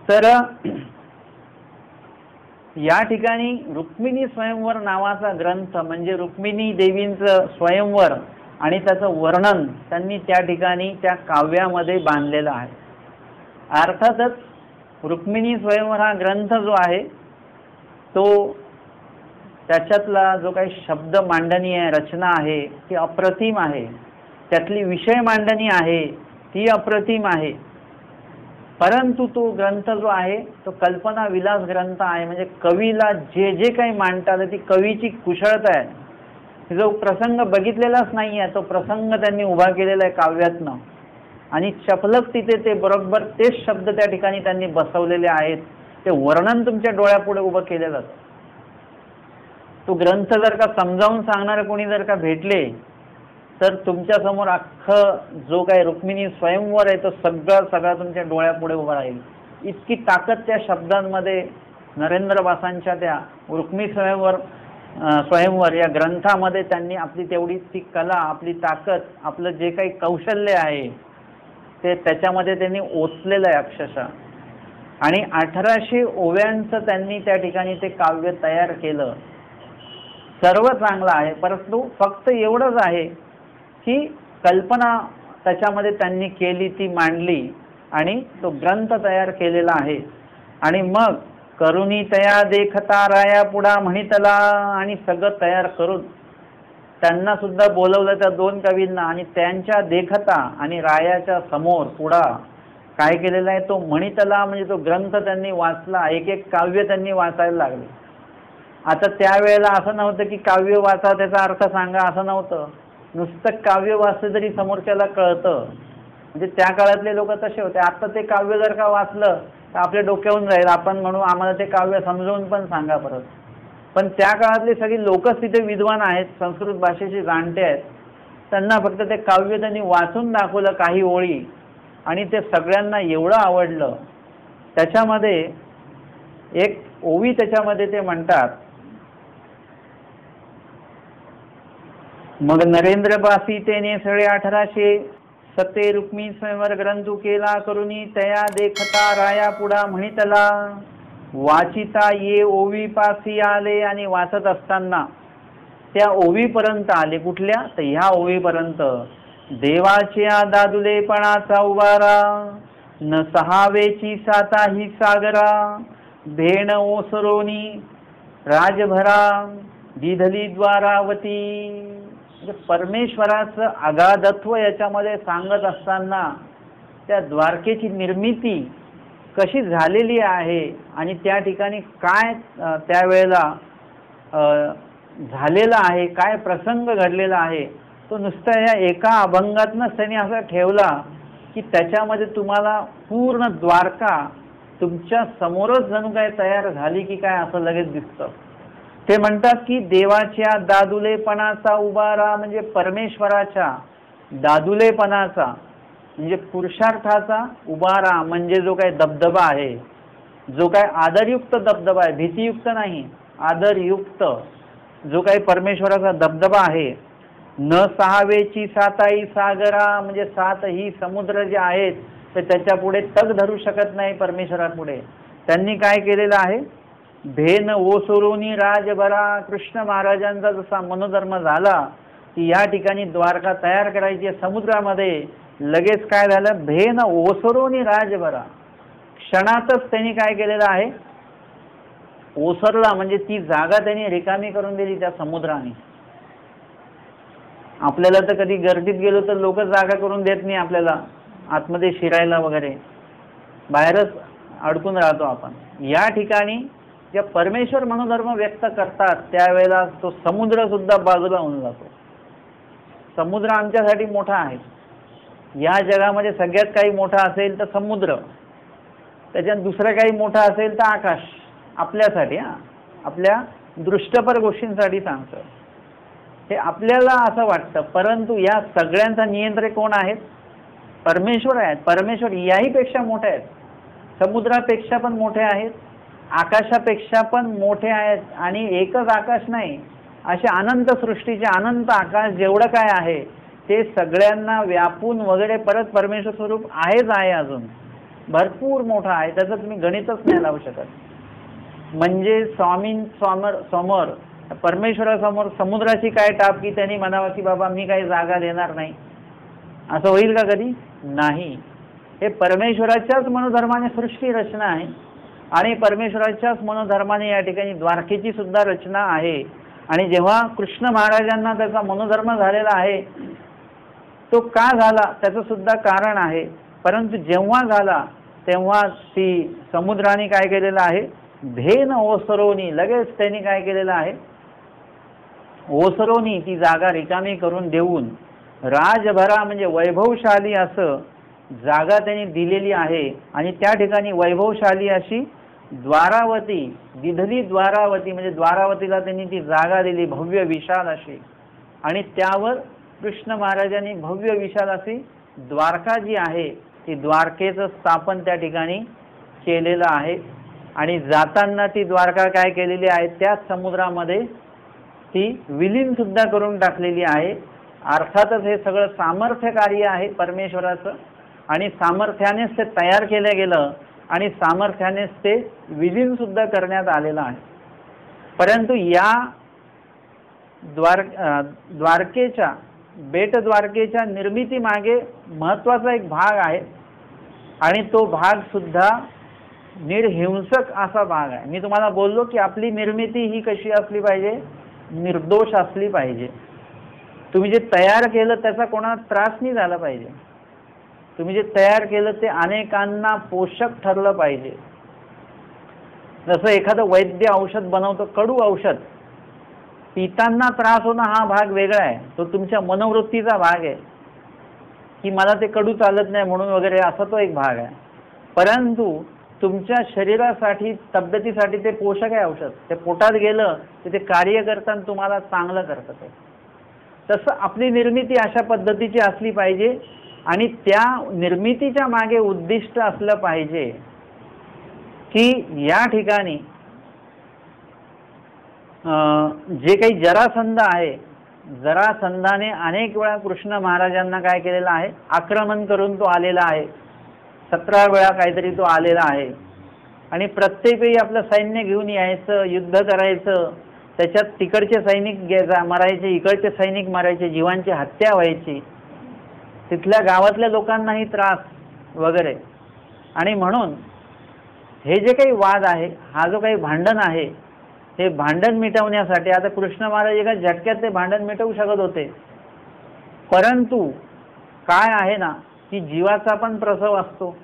तर या ठिकाणी रुक्मिणी स्वयंवर नावाचा ग्रंथ म्हणजे रुक्मिणी देवींचं स्वयंवर आणि त्याचं वर्णन त्यांनी त्या ठिकाणी त्या काव्यामध्ये बांधलेलं आहे। अर्थातच रुक्मिणी स्वयंवर हा ग्रंथ जो आहे तो त्याच्यातला जो काही शब्द मांडणी आहे, रचना आहे ती अप्रतिम आहे, त्यातली विषय मांडणी आहे ती अप्रतिम आहे। परंतु तो ग्रंथ जो आहे तो कल्पना विलास ग्रंथ आहे, म्हणजे कवीला जे जे काही मांडता आलं ती कवीची कुशळता आहे। जो प्रसंग बघितलेलाच नाही आहे तो प्रसंग त्यांनी उभा केलेला आहे काव्यातनं आणि चपलक तिथे ते बरोबर तेच शब्द त्या ठिकाणी त्यांनी बसवलेले आहेत, ते वर्णन तुमच्या डोळ्यापुढे उभं केलेलं असतं। तो ग्रंथ जर का समजावून सांगणारे कोणी जर का भेटले तर तुमच्या समोर अख्खं जो काही रुक्मिणी स्वयंवर आहे तो सगळा तुमच्या डोळ्यापुढे उभा राहील। इतकी ताकद त्या शब्दांमध्ये नरेंद्रबासांच्या त्या रुक्मिणी स्वयंवर या ग्रंथामध्ये त्यांनी आपली तेवढी ती कला, आपली ताकद, आपलं जे काही कौशल्य आहे ते त्याच्यामध्ये त्यांनी ओतलेलं आहे अक्षरशः। आणि 1800 ओव्यांचं त्यांनी त्या ठिकाणी ते काव्य तयार केलं। सर्व चांगलं आहे, परंतु फक्त एवढंच आहे की कल्पना त्याच्यामध्ये त्यांनी केली, ती मांडली आणि तो ग्रंथ तयार केलेला आहे। आणि मग करुणी तया देखता राया पुढा म्हणितला, आणि सगळं तयार करून त्यांना सुद्धा बोलवलं त्या दोन कवींना आणि त्यांच्या देखता आणि रायाच्या समोर पुढा काय केलेला आहे तो म्हणितला म्हणजे तो ग्रंथ त्यांनी वाचला, एक एक काव्य त्यांनी वाचायला लागले। आता त्यावेळेला असं नव्हतं की काव्य वाचा त्याचा अर्थ सांगा, असं नव्हतं, नुसतं काव्य वाचलं तरी समोरच्याला कळतं, म्हणजे त्या काळातले लोक तसे होते। आता ते काव्य जर का वाचलं तर आपल्या डोक्यावरून जाईल, आपण म्हणू आम्हाला ते काव्य समजावून पण सांगा परत। पण त्या काळातली सगळी लोकच तिथे विद्वान आहेत, संस्कृत भाषेचे जाणते आहेत, त्यांना फक्त ते काव्य त्यांनी वाचून दाखवलं काही ओळी आणि ते सगळ्यांना एवढं आवडलं। त्याच्यामध्ये एक ओवी त्याच्यामध्ये ते म्हणतात, मग नरेंद्रबासी तेने सळे 1800 सते रुक्मिणी स्वयंवर ग्रंथू केला, करुणी तया देखता राया पुढा म्हणितला। वाचिता ये ओवीपासी आले, आणि वाचत असताना त्या ओवीपर्यंत आले. कुठल्या? तर ह्या ओवीपर्यंत. देवाच्या दादुलेपणाचा उभारा, न सहावेची साता ही सागरा, भेण ओसरोनी राजभरा, दिधली द्वारावती. परमेश्वराचं अगाधत्व याच्यामध्ये सांगत असताना त्या द्वारकेची निर्मिती कशी झालेली आहे आणि त्या ठिकाणी काय त्यावेळेला झालेला आहे, काय प्रसंग घडलेला आहे, तो नुसता या एका अभंगातनंच त्यांनी असा ठेवला की त्याच्यामध्ये तुम्हाला पूर्ण द्वारका तुमच्या समोरच जणू काय तयार झाली की काय असं लगेच दिसतं. ते म्हणतात की देवाच्या दादुलेपणाचा उभारा, म्हणजे परमेश्वराच्या दादुलेपणाचा म्हणजे पुरुषार्थाचा उभारा, म्हणजे जो काही दबदबा आहे, जो काय आदरयुक्त दबदबा आहे, भीतीयुक्त नाही, आदरयुक्त जो काही परमेश्वराचा दबदबा आहे. न सहावेची साताई सागरा, म्हणजे सातही समुद्र जे आहेत ते त्याच्या पुढे तग धरू शकत नाही परमेश्वरापुढे. त्यांनी काय केलेलं आहे? भेन ओसरोनी राजभरा. कृष्ण महाराजांचा जसा मनोधर्म झाला की या ठिकाणी द्वारका तयार करायची आहे समुद्रामध्ये, लगेच काय झालं? भेन ओसरोनी राजभरा. क्षणातच त्यांनी काय केलेलं आहे? ओसरला, म्हणजे ती जागा त्यांनी रिकामी करून दिली त्या समुद्राने. आपल्याला तर कधी गर्दीत गेलो तर लोक जागा करून देत नाही आपल्याला आतमध्ये शिरायला वगैरे, बाहेरच अडकून राहतो आपण. या ठिकाणी ज्या परमेश्वर मनोधर्म व्यक्त करतात त्यावेळेला तो समुद्र सुद्धा बाजूला होऊन जातो. समुद्र आमच्यासाठी मोठा आहे. या जगामध्ये सगळ्यात काही मोठा असेल तर समुद्र, त्याच्यात दुसरं काही मोठं असेल तर आकाश. आपल्यासाठी, आपल्या दृष्टपर गोष्टींसाठी सांगतं हे, आपल्याला असं वाटतं. परंतु या सगळ्यांचा नियंत्रक कोण आहेत? परमेश्वर आहेत. परमेश्वर याहीपेक्षा मोठे आहेत, समुद्रापेक्षा पण मोठे आहेत, आकाशापेक्षा पण मोठे आहेत. आणि एकच आकाश नाही, असे अनंत सृष्टीचे अनंत आकाश जेवढं काय आहे ते सगळ्यांना व्यापून वगैरे परत परमेश्वर स्वरूप आहेच आहे, अजून भरपूर मोठा आहे. त्याचं तुम्ही गणितच नाही लावू शकत. म्हणजे समोर परमेश्वरासमोर समुद्राची काय टाप की त्यांनी म्हणावं की बाबा मी काही जागा देणार नाही, असं होईल का कधी? नाही. हे परमेश्वराच्याच मनोधर्माने सृष्टी रचना आहे आणि परमेश्वराच्याच मनोधर्माने या ठिकाणी द्वारकेची सुद्धा रचना आहे. आणि जेव्हा कृष्ण महाराजांना त्याचा मनोधर्म झालेला आहे, तो का झाला त्याचं सुद्धा कारण आहे. परंतु जेव्हा झाला तेव्हा ती समुद्राने काय केलेलं आहे? भेन ओसरोनी, लगेच त्यांनी काय केलेलं आहे? ओसरोनी, ती जागा रिकामी करून देऊन राजभरा, म्हणजे वैभवशाली असं जागा त्यांनी दिलेली आहे. आणि त्या ठिकाणी वैभवशाली अशी द्वारावती, दिधली द्वारावती, म्हणजे द्वारावतीला त्यांनी ती जागा दिली भव्य विशाल अशी. आणि त्यावर कृष्ण महाराजांनी भव्य विशाल अशी द्वारका जी आहे ती द्वारकेचं स्थापन त्या ठिकाणी केलेलं आहे. आणि जाताना ती द्वारका काय केलेली आहे? त्याच समुद्रामध्ये ती विलीन सुद्धा करून टाकलेली आहे. अर्थातच हे सगळं सामर्थ्य कार्य आहे परमेश्वराचं, आणि सामर्थ्यानेच ते तयार केलं गेलं आणि सामर्थ्यानेच ते विलीन सुद्धा करण्यात आलेलं आहे. परंतु या द्वारकेच्या बेट द्वारकेच्या निर्मिती मागे महत्त्वाचा एक भाग आहे आणि तो भाग सुद्धा निर्हिंसक असा भाग आहे. मी तुम्हाला बोललो की आपली निर्मिती ही कशी असली पाहिजे? निर्दोष असली पाहिजे. तुम्ही जे तयार केलं त्याचा कोणाला त्रास नाही झाला पाहिजे. तुम्ही जे तयार केलं ते अनेकांना पोषक ठरलं पाहिजे. जसं एखादं वैद्य औषध बनवतो, कडू औषध, पितांना त्रास होणं हा भाग वेगळा आहे, तो तुमच्या मनोवृत्तीचा भाग आहे की मला ते कडू चालत नाही म्हणून वगैरे, असा तो एक भाग आहे. परंतु तुमच्या शरीरासाठी, तब्येतीसाठी ते पोषक आहे औषध. ते पोटात गेलं तर ते कार्य करताना तुम्हाला चांगलं करतं ते. तसं आपली निर्मिती अशा पद्धतीची असली पाहिजे आणि त्या निर्मितीच्या मागे उद्दिष्ट असलं पाहिजे की या ठिकाणी जे काही जरासंध आहे, जरासंधाने अनेक वेळा कृष्ण महाराजांना काय केलेलं आहे? आक्रमण करून तो आलेला आहे. 17 वेळा काहीतरी तो आलेला आहे. आणि प्रत्येक वेळी आपलं सैन्य घेऊन यायचं, युद्ध करायचं, त्याच्यात तिकडचे सैनिक मरायचे, इकडचे सैनिक मारायचे, जीवांची हत्या व्हायची, तिथल्या गावातल्या लोकांनाही त्रास वगैरे. आणि म्हणून हे जे काही वाद आहे, हा जो काही भांडण आहे, हे भांडण मिटवण्यासाठी आता कृष्ण महाराज एका झटक्यात ते भांडण मिटवू शकत होते. परंतु काय आहे ना की जीवाचा पण प्रसव असतो,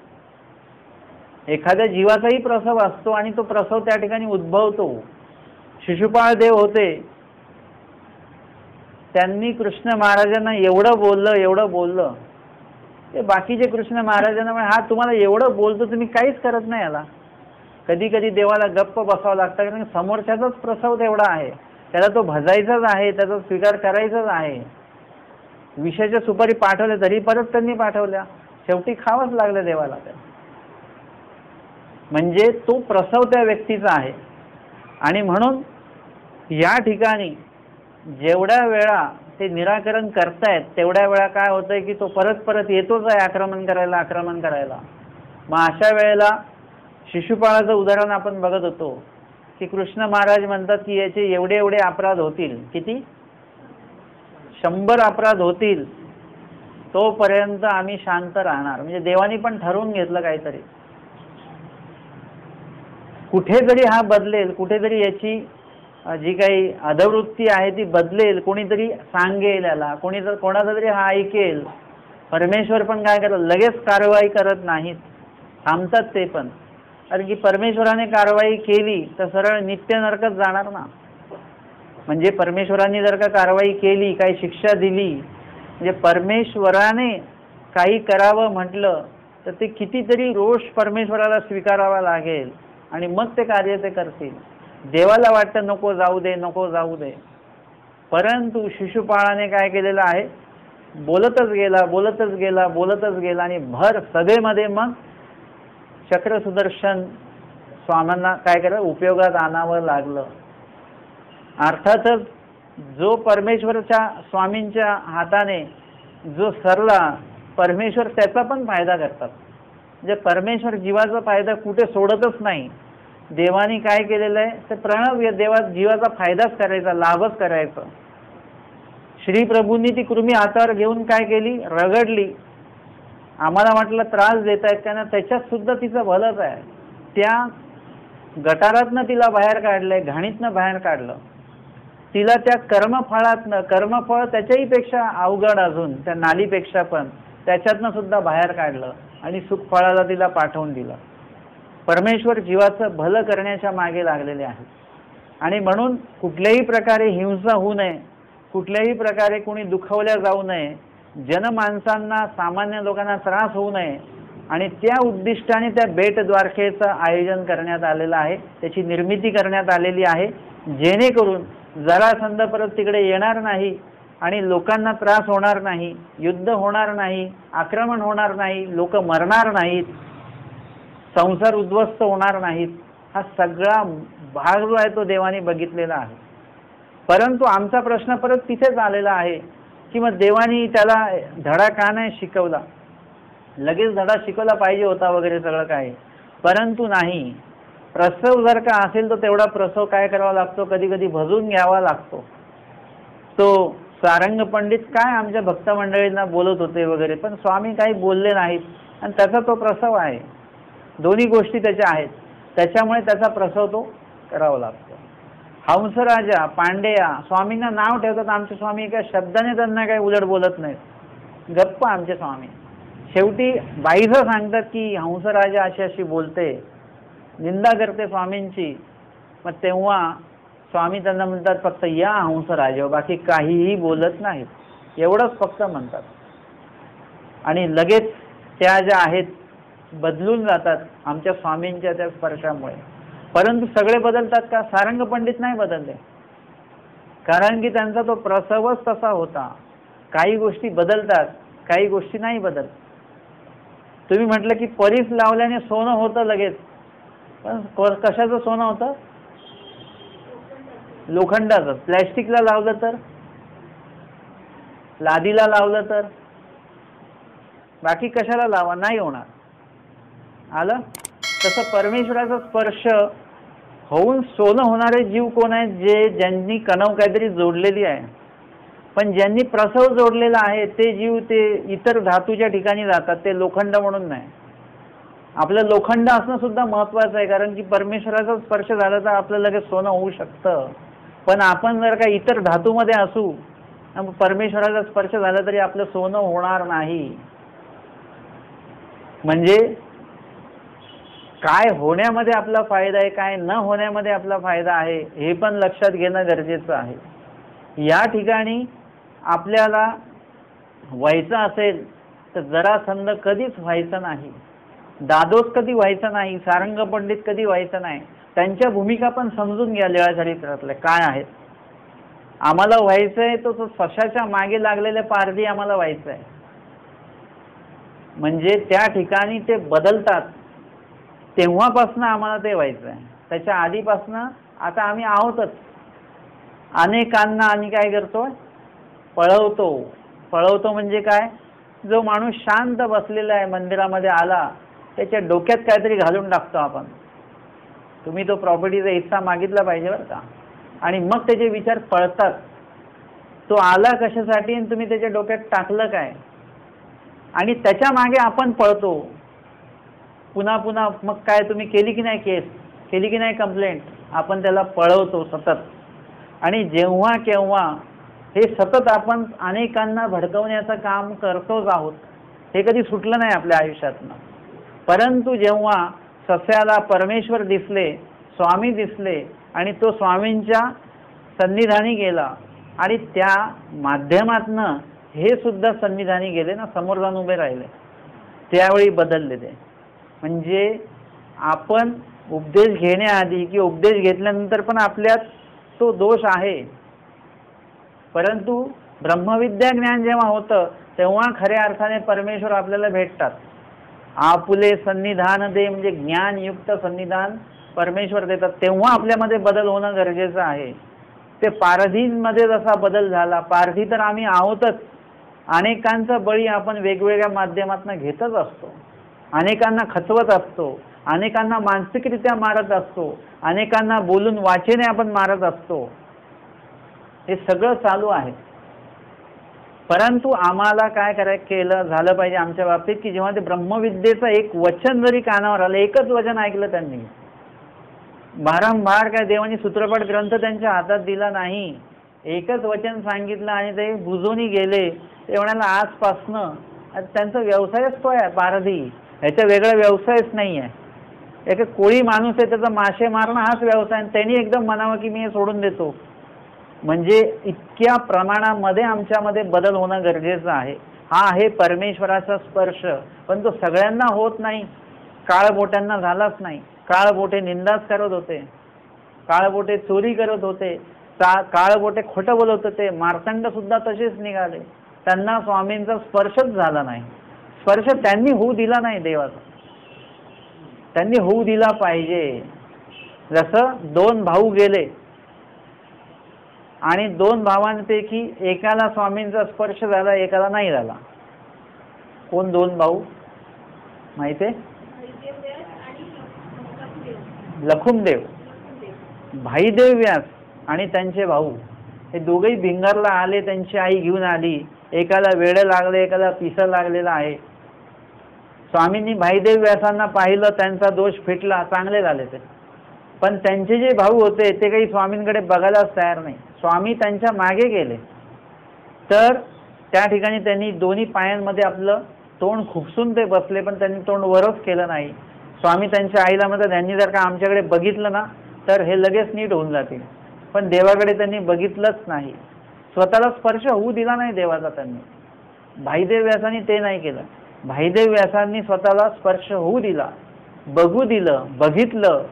एखाद्या जीवाचाही प्रसव असतो आणि तो प्रसव त्या ठिकाणी उद्भवतो. शिशुपाळ देव होते, त्यांनी कृष्ण महाराजांना एवढं बोललं ते बाकीचे कृष्ण महाराजांना म्हणे, हा तुम्हाला एवढं बोलतो तुम्ही काहीच करत नाही याला. कधी कधी देवाला गप्प बसावं लागतं, कारण समोरच्याचाच प्रसव तेवढा आहे, त्याला तो भजायचाच आहे, त्याचा स्वीकार करायचाच आहे. विषयाच्या सुपारी पाठवल्या तरी परत त्यांनी पाठवल्या, शेवटी खावंच लागलं देवाला. म्हणजे तो प्रसव त्या व्यक्तीचा आहे. आणि म्हणून या ठिकाणी जेवढ्या वेळा ते निराकरण करतायत तेवढ्या वेळा काय होतंय की तो परत परत येतोच आहे आक्रमण करायला. मग अशा वेळेला शिशुपाळाचं उदाहरण आपण बघत होतो की कृष्ण महाराज म्हणतात की याचे एवढे अपराध होतील, किती 100 अपराध होतील, तोपर्यंत आम्ही शांत राहणार. म्हणजे देवानी पण ठरवून घेतलं काहीतरी, कुठेतरी हा बदलेल, कुठेतरी याची जी काही अधवृत्ती आहे ती बदलेल, कोणीतरी सांगेल याला, कोणाचा तरी हा ऐकेल. परमेश्वर पण काय करत, लगेच कारवाई करत नाहीत, थांबतात ते पण. कारण की परमेश्वराने कारवाई केली तर सरळ नित्य नरकात जाणार ना. म्हणजे परमेश्वराने जर का कारवाई केली, काही शिक्षा दिली, म्हणजे परमेश्वराने काही करावं म्हटलं तर ते कितीतरी रोष परमेश्वराला स्वीकारावा लागेल आणि मग ते कार्य ते करतील. देवाला वाटतं नको जाऊ दे, परंतु शिशुपाळाने काय केलेलं आहे, बोलतच गेला आणि भर सभेमध्ये मग चक्र सुदर्शन स्वामींना काय करायचं, उपयोगात आणावं लागलं. अर्थातच जो परमेश्वरच्या स्वामींच्या हाताने जो सरला, परमेश्वर त्याचा पण फायदा करतात. म्हणजे परमेश्वर जीवाचा फायदा कुठे सोडतच नाही. देवानी काय केलेलं आहे, ते प्रणव जीवाचा फायदाच करायचा, लाभच करायचा. श्री प्रभूंनी ती कृमी हातावर घेऊन काय केली, रगडली. आम्हाला वाटलं त्रास देत आहेत त्यांना, त्याच्यात सुद्धा तिचं भलंच आहे. त्या गटारातनं तिला बाहेर काढलंय, घाणीतनं बाहेर काढलं. तिला त्या कर्मफळ त्याच्याही पेक्षा अवघड, अजून त्या नालीपेक्षा पण त्याच्यातनं सुद्धा बाहेर काढलं आणि सुखफळाला तिला पाठवून दिलं. परमेश्वर जीवाचं भलं करण्याच्या मागे लागलेले आहेत. आणि म्हणून कुठल्याही प्रकारे हिंसा होऊ नये, कुठल्याही प्रकारे कोणी दुखावल्या जाऊ नये, जनमानसांना, सामान्य लोकांना त्रास होऊ नये, आणि त्या उद्दिष्टाने त्या बेट द्वारकेचं आयोजन करण्यात आलेलं आहे, त्याची निर्मिती करण्यात आलेली आहे, जेणेकरून जरासंध परत तिकडे येणार नाही आणि लोकांना त्रास होणार नाही, युद्ध होणार नाही, आक्रमण होणार नाही, लोक मरणार नाहीत, संसार उद्ध्वस्त होणार नाहीत. हा सगळा भाग जो आहे तो देवाने बघितलेला आहे. परंतु आमचा प्रश्न परत तिथेच आलेला आहे की मग देवानी त्याला धडा का नाही शिकवला, लगेच धडा शिकवला पाहिजे होता वगैरे सगळं काय. परंतु नाही, प्रसव जर का असेल तर तेवढा प्रसव काय करावा लागतो, कधी कधी भजून घ्यावा लागतो. तो सारंग पंडित काय आमच्या भक्त मंडळींना बोलत होते वगैरे, पण स्वामी काही बोलले नाहीत आणि त्याचा तो प्रसव आहे. दोन्ही गोष्टी त्याच्या आहेत, त्याच्यामुळे त्याचा प्रसव तो करावा लागतो. हंसराजा, पांडेया स्वामींना नाव ठेवतात, आमचे स्वामी एका शब्दाने त्यांना काही उलट बोलत नाहीत, गप्प आमचे स्वामी. शेवटी बाईचं सांगतात की हंसराजा अशी बोलते, निंदा करते स्वामींची. मग तेव्हा स्वामी त्यांना म्हणतात फक्त या हंसराजा, बाकी काहीही बोलत नाहीत, एवढंच फक्त म्हणतात. आणि लगेच त्या ज्या आहेत बदलून जातात आमच्या स्वामींच्या त्या स्पर्शामुळे. परंतु सगळे बदलतात का, सारंग पंडित नाही बदलले, कारण की त्यांचा तो प्रसवच तसा होता. काही गोष्टी बदलतात, काही गोष्टी नाही बदलत. तुम्ही म्हटलं की परीस लावल्याने सोनं होतं लगेच, पण कशाचं सोनं होतं, लोखंडाचं. प्लॅस्टिकला लावलं तर, लादीला लावलं तर, बाकी कशाला लावा, नाही होणार. आलं. तसं परमेश्वराचा स्पर्श होऊन सोनं होणारे जीव कोण आहेत? ज्यांनी कणव काहीतरी जोडलेली आहे. पण ज्यांनी प्रसव जोडलेला आहे ते जीव ते इतर धातूच्या ठिकाणी जातात, ते लोखंड म्हणून नाही. आपलं लोखंड असणं सुद्धा महत्वाचं आहे, कारण की परमेश्वराचा स्पर्श झाला तर आपलं लगेच सोनं होऊ शकतं. पण आपण जर का इतर धातूमध्ये असू, परमेश्वराचा स्पर्श झाला तरी आपलं सोनं होणार नाही. म्हणजे काय होण्यामध्ये आपला फायदा आहे, काय न होण्यामध्ये आपला फायदा आहे, हे पण लक्षात घेणं गरजेचं आहे. या ठिकाणी आपल्याला व्हायचं असेल तर जरासंध कधीच व्हायचं नाही, दादोस कधी व्हायचं नाही, सारंग पंडित कधी व्हायचं नाही. त्यांच्या भूमिका पण समजून घ्या लीळा चरित्रातल्या काय आहेत. आम्हाला व्हायचंय तो सशाच्या मागे लागलेले पारधी आम्हाला व्हायचंय. म्हणजे त्या ठिकाणी ते बदलतात, तेव्हापासून आम्हाला ते व्हायचं आहे. त्याच्या आधीपासून आता आम्ही आहोतच. अनेकांना आम्ही काय करतो? पळवतो म्हणजे काय? जो माणूस शांत बसलेला आहे मंदिरामध्ये आला, त्याच्या डोक्यात काहीतरी घालून टाकतो आपण. तुम्ही तो प्रॉपर्टीचा हिस्सा मागितला पाहिजे बरं का. आणि मग त्याचे विचार पळतात. तो आला कशासाठी आणि तुम्ही त्याच्या डोक्यात टाकलं काय? आणि त्याच्या मागे आपण पळतो पुन्हा पुन्हा. मग काय तुम्ही केली की नाही केस, केली की नाही कंप्लेंट, आपण त्याला पळवतो सतत. आणि जेव्हा केव्हा हे सतत आपण अनेकांना भडकवण्याचं काम करतोच आहोत, हे कधी सुटलं नाही आपल्या आयुष्यातनं. परंतु जेव्हा सस्याला परमेश्वर दिसले, स्वामी दिसले आणि तो स्वामींच्या सन्निधानी गेला आणि त्या माध्यमातनं हे सुद्धा सन्निधानी गेले ना, समोर जाऊन उभे राहिले, त्यावेळी बदलले ते. म्हणजे आपण उपदेश घेण्याआधी किंवा उपदेश घेतल्यानंतर पण आपल्यात तो दोष आहे. परंतु ब्रह्मविद्या ज्ञान जेव्हा होतं तेव्हा खऱ्या अर्थाने परमेश्वर आपल्याला भेटतात. आपुले सन्निधान दे, म्हणजे ज्ञानयुक्त सन्निधान परमेश्वर देतात. तेव्हा आपल्यामध्ये बदल होणं गरजेचं आहे. ते पारधींमध्ये जसा बदल झाला, पारधी तर आम्ही आहोतच, अनेकांचा बळी आपण वेगवेगळ्या माध्यमातून घेतच असतो, अनेकांना खचवत असतो, अनेकांना मानसिकरित्या मारत असतो, अनेकांना बोलून वाचेने आपण मारत असतो. हे सगळं चालू आहे. परंतु आम्हाला काय केलं झालं पाहिजे आमच्या बाबतीत की जेव्हा ते ब्रह्मविद्येचं एक वचन जरी कानावर आलं, एकच वचन ऐकलं त्यांनी, वारंवार काय देवानी सूत्रपाठ ग्रंथ त्यांच्या हातात दिला नाही, एकच वचन सांगितलं आणि ते बुजून गेले. ते म्हणाला आजपासनं त्यांचा व्यवसायच तो आहे पारधी, ह्याचा वेगळा व्यवसायच नाही आहे. एक कोळी माणूस आहे, त्याचा मासे मारणं हाच व्यवसाय, त्यांनी एकदम म्हणावं की मी हे सोडून देतो. म्हणजे इतक्या प्रमाणामध्ये आमच्यामध्ये बदल होणं गरजेचं आहे. हा आहे परमेश्वराचा स्पर्श. पण तो सगळ्यांना होत नाही. काळबोट्यांना झालाच नाही. काळबोटे निंदाच करत होते, काळबोटे चोरी करत होते, काळबोटे खोटं बोलत होते. मार्तंड सुद्धा तसेच निघाले. त्यांना स्वामींचा स्पर्शच झाला नाही. स्पर्श त्यांनी होऊ दिला नाही देवाचा, त्यांनी होऊ दिला पाहिजे. जसं दोन भाऊ गेले आणि दोन भावांपैकी एकाला स्वामींचा स्पर्श झाला, एकाला नाही झाला. कोण दोन भाऊ माहिती आहे? लखुमदेव, भाईदेव व्यास आणि त्यांचे भाऊ, हे दोघेही भिंगारला आले. त्यांची आई घेऊन आली. एकाला वेड लागले, एकाला पिसं लागलेलं आहे. स्वामींनी भाईदेव व्यासांना पाहिलं, त्यांचा दोष फिटला, चांगले झाले ते. पण त्यांचे जे भाऊ होते ते काही स्वामींकडे बघायलाच तयार नाही. स्वामी त्यांच्या मागे गेले तर त्या ठिकाणी त्यांनी दोन्ही पायांमध्ये आपलं तोंड खुपसून ते बसले, पण त्यांनी तोंड वरच केलं नाही. स्वामी त्यांच्या आईला म्हणतात, त्यांनी जर का आमच्याकडे बघितलं ना तर हे लगेच नीट होऊन जातील. पण देवाकडे त्यांनी बघितलंच नाही. स्वतःला स्पर्श होऊ दिला नाही देवाचा त्यांनी. भाईदेव व्यासांनी ते नाही केलं. भाईदेव व्यासांनी स्वतःला स्पर्श होऊ दिला, बघू दिलं, बघितलं.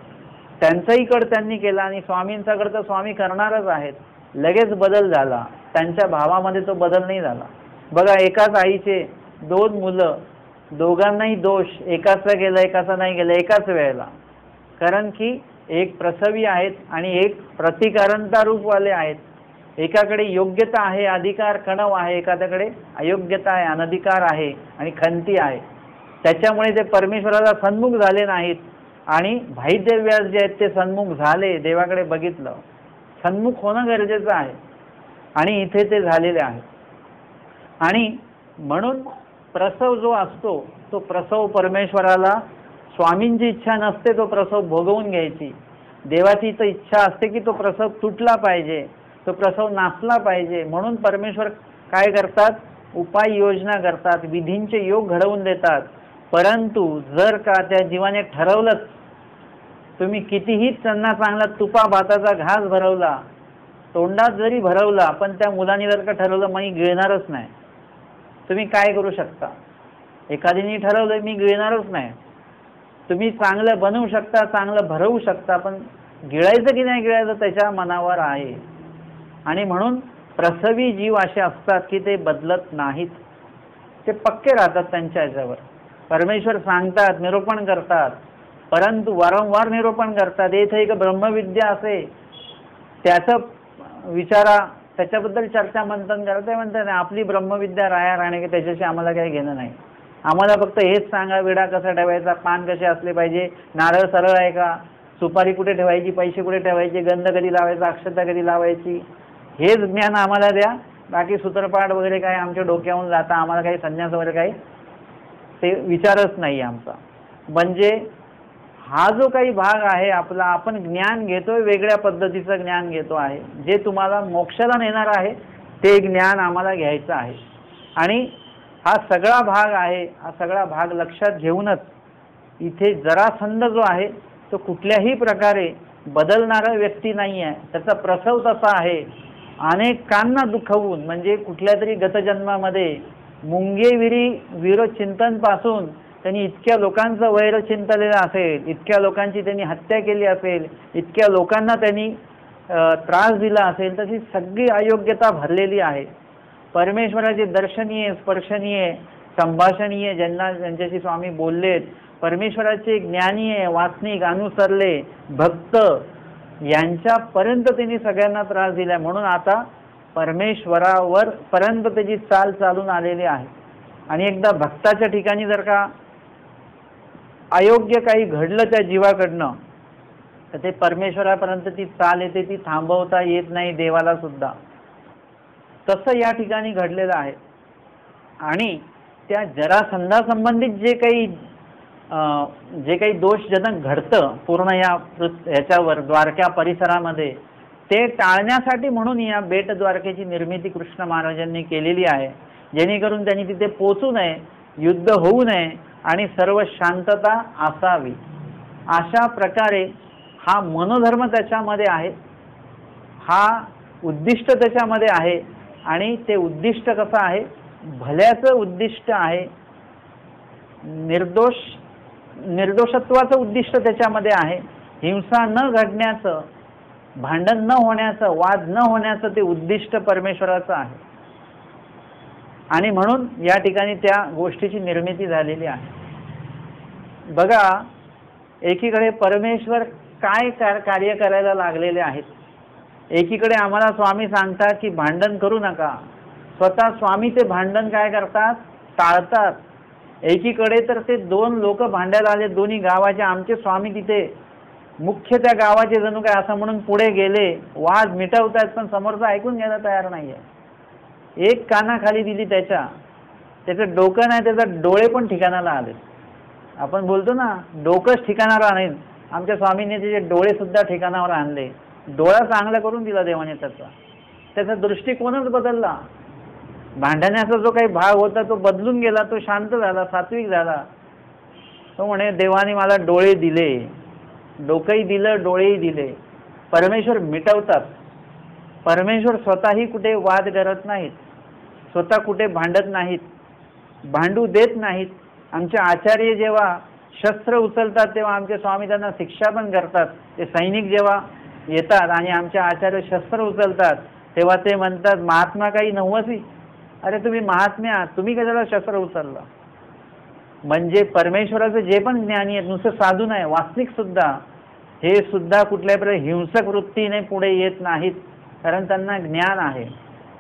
त्यांचाही कड त्यांनी केला आणि स्वामींचा कड तर स्वामी करणारच आहेत. लगेच बदल झाला. त्यांच्या भावामध्ये तो बदल नाही झाला. बघा, एकाच आईचे दोन मुलं, दोघांनाही दोष, एकाचा गेला एकाचा नाही गेला एकाच वेळेला. कारण की एक प्रसवी आहेत आणि एक प्रतिकारणता रूपवाले आहेत. एकाकडे योग्यता आहे, अधिकार कणव आहे, एखाद्याकडे अयोग्यता आहे, अनधिकार आहे आणि खंती आहे. त्याच्यामुळे ते परमेश्वराला सन्मुख झाले नाहीत. आणि भाईदेव व्यास जे आहेत ते सन्मुख झाले, देवाकडे बघितलं. सन्मुख होणं गरजेचं आहे आणि इथे ते झालेले आहे. आणि म्हणून प्रसव जो असतो तो प्रसव परमेश्वराला, स्वामींची इच्छा नसते तो प्रसव भोगवून घ्यायची, देवाची तर इच्छा असते की तो प्रसव तुटला पाहिजे, तो प्रसव नाचला पाहिजे. म्हणून परमेश्वर काय करतात, उपाय योजना करतात, विधींचे योग घडवून देतात. परंतु जर का त्या जीवाने ठरवलंच, तुम्ही कितीही त्यांना चांगला तुपा भाताचा घास भरवला, तोंडात जरी भरवला, पण त्या मुलाने जर का ठरवलं मी गिळणारच नाही, तुम्ही काय करू शकता? एखाद्याने ठरवलं मी गिळणारच नाही, तुम्ही चांगलं बनवू शकता, चांगलं भरवू शकता, पण गिळायचं की नाही गिळायचं त्याच्या मनावर आहे. आणि म्हणून प्रसवी जीव असे असतात की ते बदलत नाहीत, ते पक्के राहतात त्यांच्या ह्याच्यावर. परमेश्वर सांगतात, निरूपण करतात, परंतु वारंवार निरूपण करतात. येथे एक ब्रह्मविद्या असे त्याचं विचारा, त्याच्याबद्दल चर्चा मंथन करते, म्हणतात आपली ब्रह्मविद्या राया राहणे की त्याच्याशी आम्हाला काही घेणं नाही. आम्हाला फक्त हेच सांगा, विडा कसा ठेवायचा, पान कसे असले पाहिजे, नारळ सरळ आहे का, सुपारी कुठे ठेवायची, पैसे कुठे ठेवायचे, गंध कधी लावायचा, अक्षता कधी लावायची, हेच ज्ञान आम्हाला द्या. बाकी सूत्रपाठ वगैरे काय आमच्या डोक्यावरून जाता, आम्हाला काही संन्यास वगैरे काही ते विचारच नाही आमचा. म्हणजे हा जो काही भाग आहे आपला, आपण ज्ञान घेतोय, वेगळ्या पद्धतीचं ज्ञान घेतो आहे, जे तुम्हाला मोक्षाला नेणार आहे ते ज्ञान आम्हाला घ्यायचं आहे. आणि हा सगळा भाग आहे, हा सगळा भाग लक्षात घेऊनच इथे जरासंध जो आहे तो कुठल्याही प्रकारे बदलणारा व्यक्ती नाही आहे. त्याचा प्रसव तसा आहे, अनेकांना दुखवून, म्हणजे कुठल्या तरी गतजन्मामध्ये मुंगेविरी वीरचिंतन पासून त्यांनी इतक्या लोकांचं वैर चिंतलेलं असेल, इतक्या लोकांची त्यांनी हत्या केली असेल, इतक्या लोकांना त्यांनी त्रास दिला असेल, तशी सगळी अयोग्यता भरलेली आहे. परमेश्वराचे दर्शनीय, स्पर्शनीय, संभाषणीय, ज्यांच्याशी स्वामी बोललेत, परमेश्वराचे ज्ञानीय, वासनिक, अनुसरले भक्त, यांच्यापर्यंत त्यांनी सगळ्यांना त्रास दिला. म्हणून आता परमेश्वरावर पर्यंत त्याची चाल चालून आलेली आहे. आणि एकदा भक्ताच्या ठिकाणी जर का अयोग्य काही घडलं त्या जीवाकडनं, तर ते परमेश्वरापर्यंत ती चाल येते, ती थांबवता येत नाही देवाला सुद्धा. तसं या ठिकाणी घडलेलं आहे. आणि त्या जरासंधासंबंधित जे काही दोषजनक घडतं पूर्ण याच्यावर द्वारका परिसरामध्ये, ते टाळण्यासाठी म्हणून या बेट द्वारकेची निर्मिती कृष्ण महाराजांनी केलेली आहे, जेणेकरून त्यांनी तिथे पोचू नये, युद्ध होऊ नये आणि सर्व शांतता असावी. अशा प्रकारे हा मनोधर्म त्याच्यामध्ये आहे, हा उद्दिष्ट त्याच्यामध्ये आहे. आणि ते उद्दिष्ट कसं आहे, भल्याचं उद्दिष्ट आहे, निर्दोषत्वाचं उद्दिष्ट त्याच्यामध्ये आहे. हिंसा न घडण्याचं, भांडण न होण्याचं, वाद न होण्याचं ते उद्दिष्ट परमेश्वराचं आहे. आणि म्हणून या ठिकाणी त्या गोष्टीची निर्मिती झालेली आहे. बघा, एकीकडे परमेश्वर काय कार्य करायला लागलेले आहेत. एकीकडे आम्हाला स्वामी सांगतात की भांडण करू नका, स्वतः स्वामी ते भांडण काय करतात, टाळतात. एकीकडे तर ते दोन लोक भांडायला आले, दोन्ही गावाचे, आमचे स्वामी तिथे मुख्य त्या गावाचे जणू काय असं म्हणून पुढे गेले, वाद मिटवतात, पण समोरचा ऐकून घ्यायला तयार नाहीये. एक कानाखाली दिली त्याचं डोकं नाही, त्याचा डोळे पण ठिकाणाला आले. आपण बोलतो ना, डोकंच ठिकाणाला नाही, आमच्या स्वामींनी त्याचे डोळे सुद्धा ठिकाणावर आणले. डोळा चांगला करून दिला देवाने, त्याचा दृष्टिकोनच बदलला. भांडण्याचा जो काही भाग होता तो बदलून गेला, तो शांत झाला, सात्विक झाला. तो म्हणे देवाने मला डोळे दिले, डोकंही दिलं, डोळेही दिले. परमेश्वर मिटवतात. परमेश्वर स्वतःही कुठे वाद करत नाहीत, स्वतः कुठे भांडत नाहीत, भांडू देत नाहीत. आमचे आचार्य जेव्हा शस्त्र उचलतात तेव्हा आमचे स्वामी त्यांना शिक्षा पण करतात. ते सैनिक जेव्हा येतात आणि आमचे आचार्य शस्त्र उचलतात तेव्हा ते म्हणतात, महात्मा काही नव्हसी, अरे तुम्ही महात्मे आहात, तुम्ही कशाला शस्त्र उचललं. म्हणजे परमेश्वराचं जे पण ज्ञानी आहेत, नुसतं साधू नाही, वास्तविक सुद्धा, हे सुद्धा कुठल्या प्रकारे हिंसक वृत्तीने पुढे येत नाहीत, कारण त्यांना ज्ञान आहे.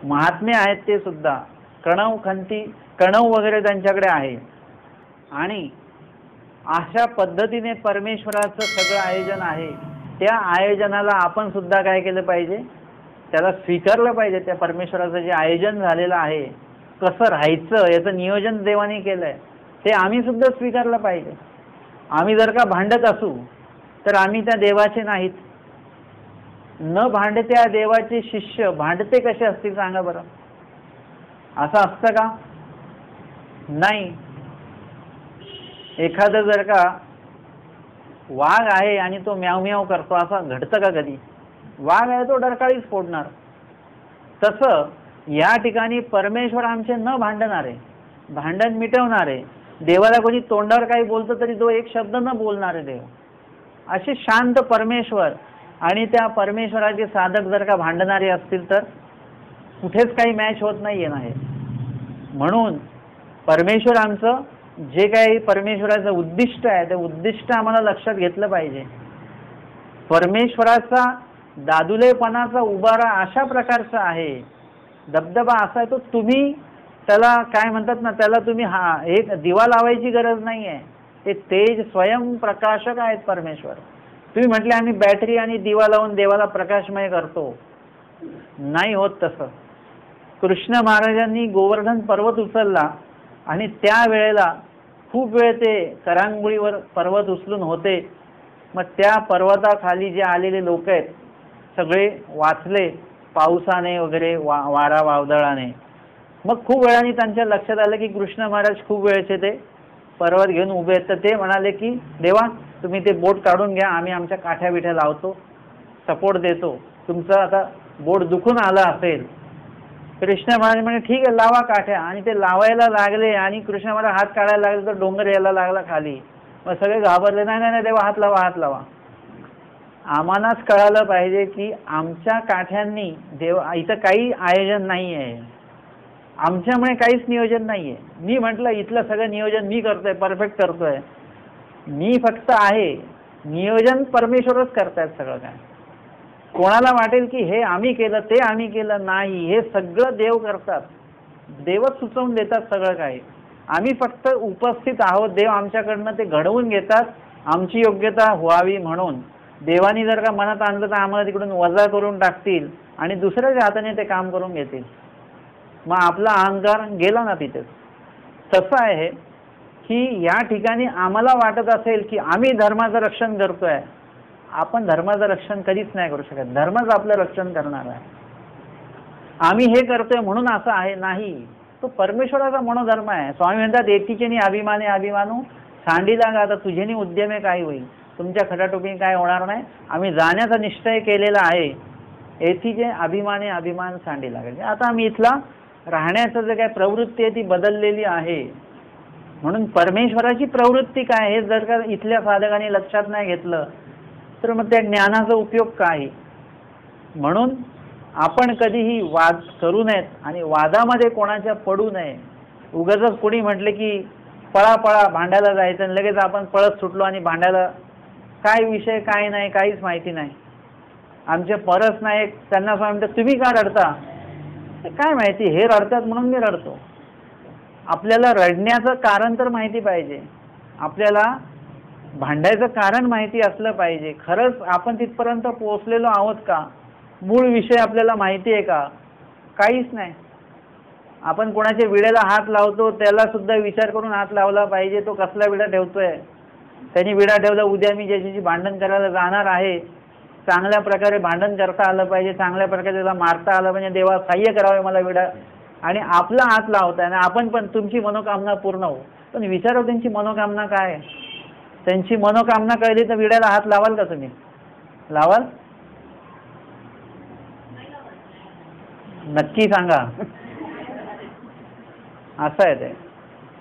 महात्मे आहेत ते सुद्धा, कणव वगैरे त्यांच्याकडे आहे. आणि अशा पद्धतीने परमेश्वराचं सगळं आयोजन आहे. त्या आयोजनाला आपण सुद्धा काय केलं पाहिजे, त्याला स्वीकारलं पाहिजे. त्या परमेश्वराचं जे आयोजन झालेलं आहे, कसं राहायचं याचं नियोजन देवाने केलंय, ते आम्ही सुद्धा स्वीकारलं पाहिजे. आम्ही जर का भांडत असू तर आम्ही त्या देवाचे नाहीत. न भांडत्या देवाचे शिष्य भांडते कसे असतील सांगा बरं. असं असतं का? नाही. एखादं जर का वाघ आहे आणि तो म्याव म्याव करतो, असं घडतं का कधी? वाघ आहे तो डरकाळीच फोडणार. तसं या ठिकाणी परमेश्वर आमचे न भांडणारे, भांडण मिटवणारे, देवाला कोणी तोंडावर काही बोलतं तरी तो एक शब्द न बोलणारे देव, असे शांत परमेश्वर. आणि त्या परमेश्वराचे साधक जर का भांडणारे असतील तर कुठेच काही मॅच होत नाहीये ना. हे म्हणून परमेश्वर आमचं जे काही परमेश्वराचं उद्दिष्ट आहे ते उद्दिष्ट आम्हाला लक्षात घेतलं पाहिजे. परमेश्वराचा दादुलेपणाचा उभारा अशा प्रकारचा आहे, दबदबा असा आहे, तो तुम्ही त्याला काय म्हणतात ना, त्याला तुम्ही एक दिवा लावायची गरज नाही आहे. ते तेज स्वयंप्रकाशक आहेत परमेश्वर. तुम्ही म्हटले आम्ही बॅटरी आणि दिवा लावून देवाला प्रकाशमय करतो, नाही होत तसं. कृष्ण महाराजांनी गोवर्धन पर्वत उचलला आणि त्या वेळेला खूप वेळ ते करांगुळीवर पर्वत उचलून होते. मग त्या पर्वताखाली जे आलेले लोक आहेत सगळे वाचले पावसाने वगैरे, वारा वावदळाने. मग खूप वेळाने त्यांच्या लक्षात आलं की कृष्ण महाराज खूप वेळचे ते पर्वत घेऊन उभे आहेत. तर ते म्हणाले की देवा तुम्ही ते बोट काढून घ्या, आम्ही आमच्या काठ्या बिठ्या लावतो, सपोर्ट देतो. तुमचं आता बोट दुखून आलं असेल. कृष्ण महाराज म्हणे ठीक आहे लावा काठ्या. आणि ते लावायला लागले आणि कृष्ण महाराज हात काढायला लागले तर डोंगर यायला लागला खाली. मग सगळे घाबरले, नाही नाही देवा हात लावा हात लावा. आम्हालाच कळालं पाहिजे की आमच्या काठ्यांनी देव इथं काही आयोजन नाही आहे, आमच्यामुळे काहीच नियोजन नाही आहे. मी म्हटलं इथलं सगळं नियोजन मी करतोय, परफेक्ट करतोय, मी फक्त आहे. नियोजन परमेश्वरच करतायत सगळं काय. कोणाला वाटेल की हे आम्ही केलं ते आम्ही केलं, नाही, हे सगळं देव करतात. देवच सुचवून देतात सगळं काही. आम्ही फक्त उपस्थित आहोत. देव आमच्याकडनं ते घडवून घेतात आमची योग्यता व्हावी म्हणून. देवानी जर का मनात आणलं तर आम्हाला तिकडून वजा करून टाकतील आणि दुसऱ्याच्या हाताने ते काम करून घेतील. मग आपला अहंकार गेला ना तिथेच. तसं आहे की या ठिकाणी आम्हाला वाटत असेल की आम्ही धर्माचं रक्षण करतोय, आपण धर्माचं रक्षण कधीच नाही करू शकत. धर्मच आपलं रक्षण करणार आहे. आम्ही हे करतोय म्हणून असं आहे नाही, तो परमेश्वराचा मनोधर्म आहे. स्वामी म्हणतात एकीचेनी अभिमाने अभिमानू सांडीला गा, आता तुझेनी उद्यमे काय होईल, तुमच्या खटाटोपीने काय होणार नाही. आम्ही जाण्याचा निश्चय केलेला आहे. एथीचे अभिमाने अभिमान सांडी लागेल. आता आम्ही इथला राहण्याचं जे काय प्रवृत्ती आहे ती बदललेली आहे. म्हणून परमेश्वराची प्रवृत्ती काय हे जर का इथल्या साधकांनी लक्षात नाही घेतलं तर मग त्या ज्ञानाचा उपयोग काय. म्हणून आपण कधीही वाद करू नयेत आणि वादामध्ये कोणाच्या पडू नये. उगाचच कोणी म्हटले की पळा पळा भांडायला जायचं आणि लगेच आपण पळत सुटलो आणि भांडायला काय विषय काय नाही, काहीच माहिती नाही. आमचे परस नाईक त्यांना सांगतात तुम्ही का रडता, काय माहिती, हे रडतात म्हणून मी रडतो. आपल्याला रडण्याचं कारण तर माहिती पाहिजे, आपल्याला भांडायचं कारण माहिती असलं पाहिजे. खरंच आपण तिथपर्यंत पोहोचलेलो आहोत का, मूळ विषय आपल्याला माहिती आहे का, काहीच नाही. आपण कोणाच्या विड्याला हात लावतो त्याला सुद्धा विचार करून हात लावला पाहिजे, तो कसला विडा ठेवतोय. त्यांनी विडा ठेवला, उद्या मी ज्याची भांडण करायला जाणार आहे चांगल्या प्रकारे भांडण करता आलं पाहिजे, चांगल्या प्रकारे त्याला मारता आलं पाहिजे, देवा सहाय्य करावे मला विडा. आणि आपला हात लावताय आणि आपण पण तुमची मनोकामना पूर्ण हो. पण विचारा त्यांची मनोकामना काय. त्यांची मनोकामना कळली तर विड्याला हात लावाल का तुम्ही, लावाल? नक्की सांगा. असं आहे ते,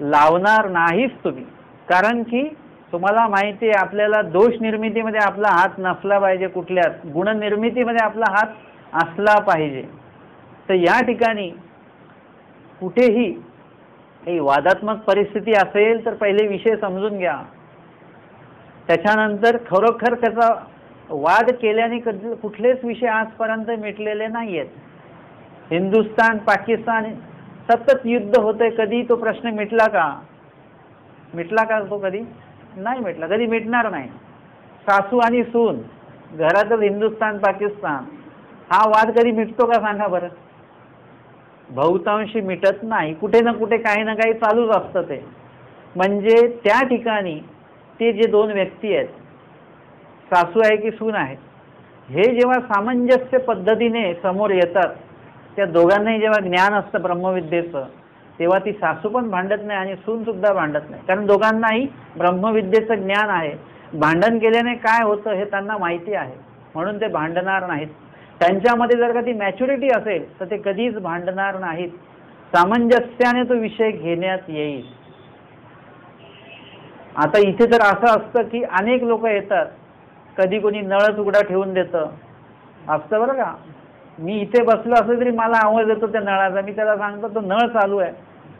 लावणार नाहीच तुम्ही. कारण की तुम्हाला माहिती आहे आपल्याला दोष निर्मितीमध्ये आपला हात नसला पाहिजे, कुठल्याच गुणनिर्मितीमध्ये आपला हात असला पाहिजे. तर या ठिकाणी कुठेही काही वादात्मक परिस्थिती असेल तर पहिले विषय समजून घ्या, त्याच्यानंतर खरोखर त्याचा वाद केल्याने कुठलेच विषय आजपर्यंत मिटलेले नाही आहेत. हिंदुस्थान पाकिस्तान सतत युद्ध होते, कधी तो प्रश्न मिटला का, मिटला का तो कधी? नाही मिटला, कधी मिटणार नाही. सासू आणि सून, घरातच हिंदुस्थान पाकिस्तान, हा वाद कधी मिटतो का सांगा बरं? बहुतांशी मिटत नाही. कुठे ना कुठे काही ना काही चालूच असतं ते. म्हणजे त्या ठिकाणी ते जे दोन व्यक्ती आहेत, सासू आहे की सून आहे, हे जेव्हा सामंजस्य पद्धतीने समोर येतात, त्या दोघांनाही जेव्हा ज्ञान असतं ब्रह्मविद्येचं, तेव्हा ती सासू पण भांडत नाही आणि सून सुद्धा भांडत नाही. कारण दोघांनाही ब्रह्मविद्येचं ज्ञान आहे. भांडण केल्याने काय होतं हे त्यांना माहिती आहे, म्हणून ते भांडणार नाहीत. त्यांच्यामध्ये जर का ती मॅच्युरिटी असेल तर ते कधीच भांडणार नाहीत. सामंजस्याने तो विषय घेण्यात येईल. आता इथे तर असं असतं की अनेक लोक येतात, कधी कोणी नळच उघडा ठेवून देतं असतं बरं का. मी इथे बसलो असं तरी मला आवाज येतो त्या नळाचा. मी त्याला सांगतो तो नळ चालू आहे.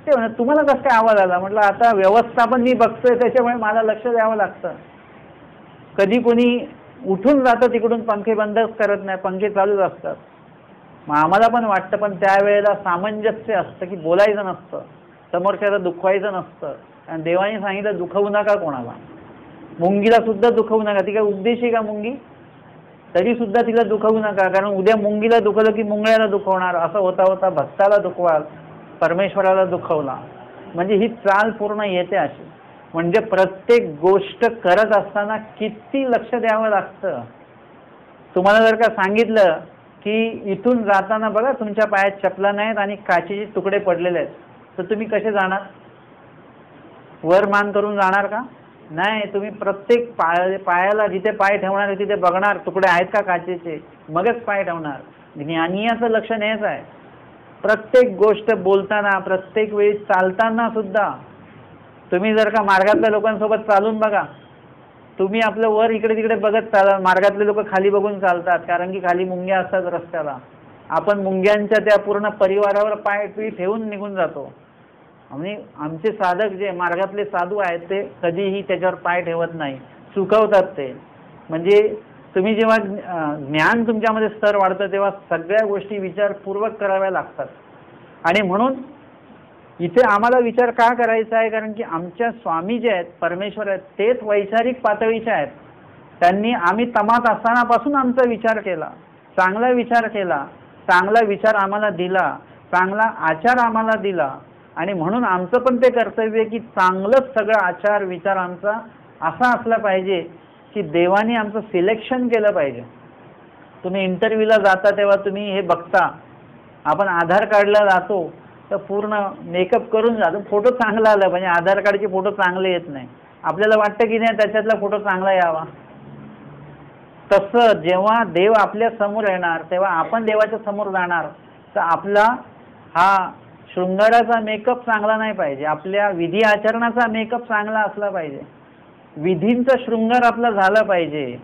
ते म्हणत तुम्हाला कसं काय आवाज आला? म्हटलं आता व्यवस्थापन मी बघतोय त्याच्यामुळे मला लक्ष द्यावं लागतं. कधी कोणी उठून जातं तिकडून, पंखे बंदच करत नाही, पंखे चालूच असतात. मग आम्हाला पण वाटतं, पण त्यावेळेला सामंजस्य असतं की बोलायचं नसतं, समोरच्याला दुखवायचं नसतं. आणि देवाने सांगितलं दुखवू नका कोणाला. मुंगीला सुद्धा दुखवू नका. ती काय उपदेशी का मुंगी? तरी सुद्धा तिला दुखवू नका, कारण उद्या मुंगीला दुखवलं की मुंगळ्याला दुखवणार. असं होता होता भक्ताला दुखवाल, परमेश्वराला दुखवला. म्हणजे ही चाल पूर्ण येते अशी. म्हणजे प्रत्येक गोष्ट करत असताना किती लक्ष द्यावं लागतं. तुम्हाला जर का सांगितलं की इथून जाताना बघा तुमच्या पायात चपला नाहीत आणि काचेचे तुकडे पडलेले आहेत, तर तुम्ही कसे जाणार? वर मान करून जाणार का? नाही. तुम्ही प्रत्येक पायाला जिथे पाय ठेवणार तिथे बघणार तुकडे आहेत का काचेचे, मगच पाय ठेवणार. ज्ञानी असं लक्षण हेच आहे. प्रत्येक गोष्ट बोलताना, प्रत्येक वेळी चालताना सुद्धा तुम्ही जर का मार्गातल्या लोकांसोबत चालून बघा, तुम्ही आपलं वर इकडे तिकडे बघत चाला. मार्गातले लोक खाली बघून चालतात, कारण की खाली मुंग्या असतात रस्त्याला. आपण मुंग्यांच्या त्या पूर्ण परिवारावर पाय ठेवून निघून जातो. आणि आमचे साधक जे मार्गातले साधू आहेत ते कधीही त्याच्यावर पाय ठेवत नाही, सुखवतात ते. म्हणजे तुम्ही जेव्हा ज्ञान तुमच्यामध्ये स्तर वाढतं तेव्हा सगळ्या गोष्टी विचारपूर्वक कराव्या लागतात. आणि म्हणून इथे आम्हाला विचार का करायचा आहे? कारण की आमच्या स्वामी जे आहेत, परमेश्वर आहेत, तेच वैचारिक पातळीचे आहेत. त्यांनी आम्ही तमात असतानापासून आमचा विचार केला, चांगला विचार केला, चांगला विचार आम्हाला दिला, चांगला आचार आम्हाला दिला. आणि म्हणून आमचं पण ते कर्तव्य की चांगलंच सगळं आचार विचार आमचा असा असला पाहिजे की देवाने आमचं सिलेक्शन केलं पाहिजे. तुम्ही इंटरव्ह्यूला जाता तेव्हा तुम्ही हे बघता, आपण आधार कार्डला जातो तर पूर्ण मेकअप करून जातो, फोटो चांगला आला पाहिजे. आधार कार्डचे फोटो चांगले येत नाही, आपल्याला वाटतं की नाही त्याच्यातला फोटो चांगला यावा. तसं जेव्हा देव आपल्या समोर येणार तेव्हा आपण देवाच्या समोर जाणार, तर आपला हा शृंगाराचा मेकअप चांगला नाही पाहिजे, आपल्या विधी आचरणाचा मेकअप चांगला असला पाहिजे, विधींचा शृंगार आपला झाला पाहिजे.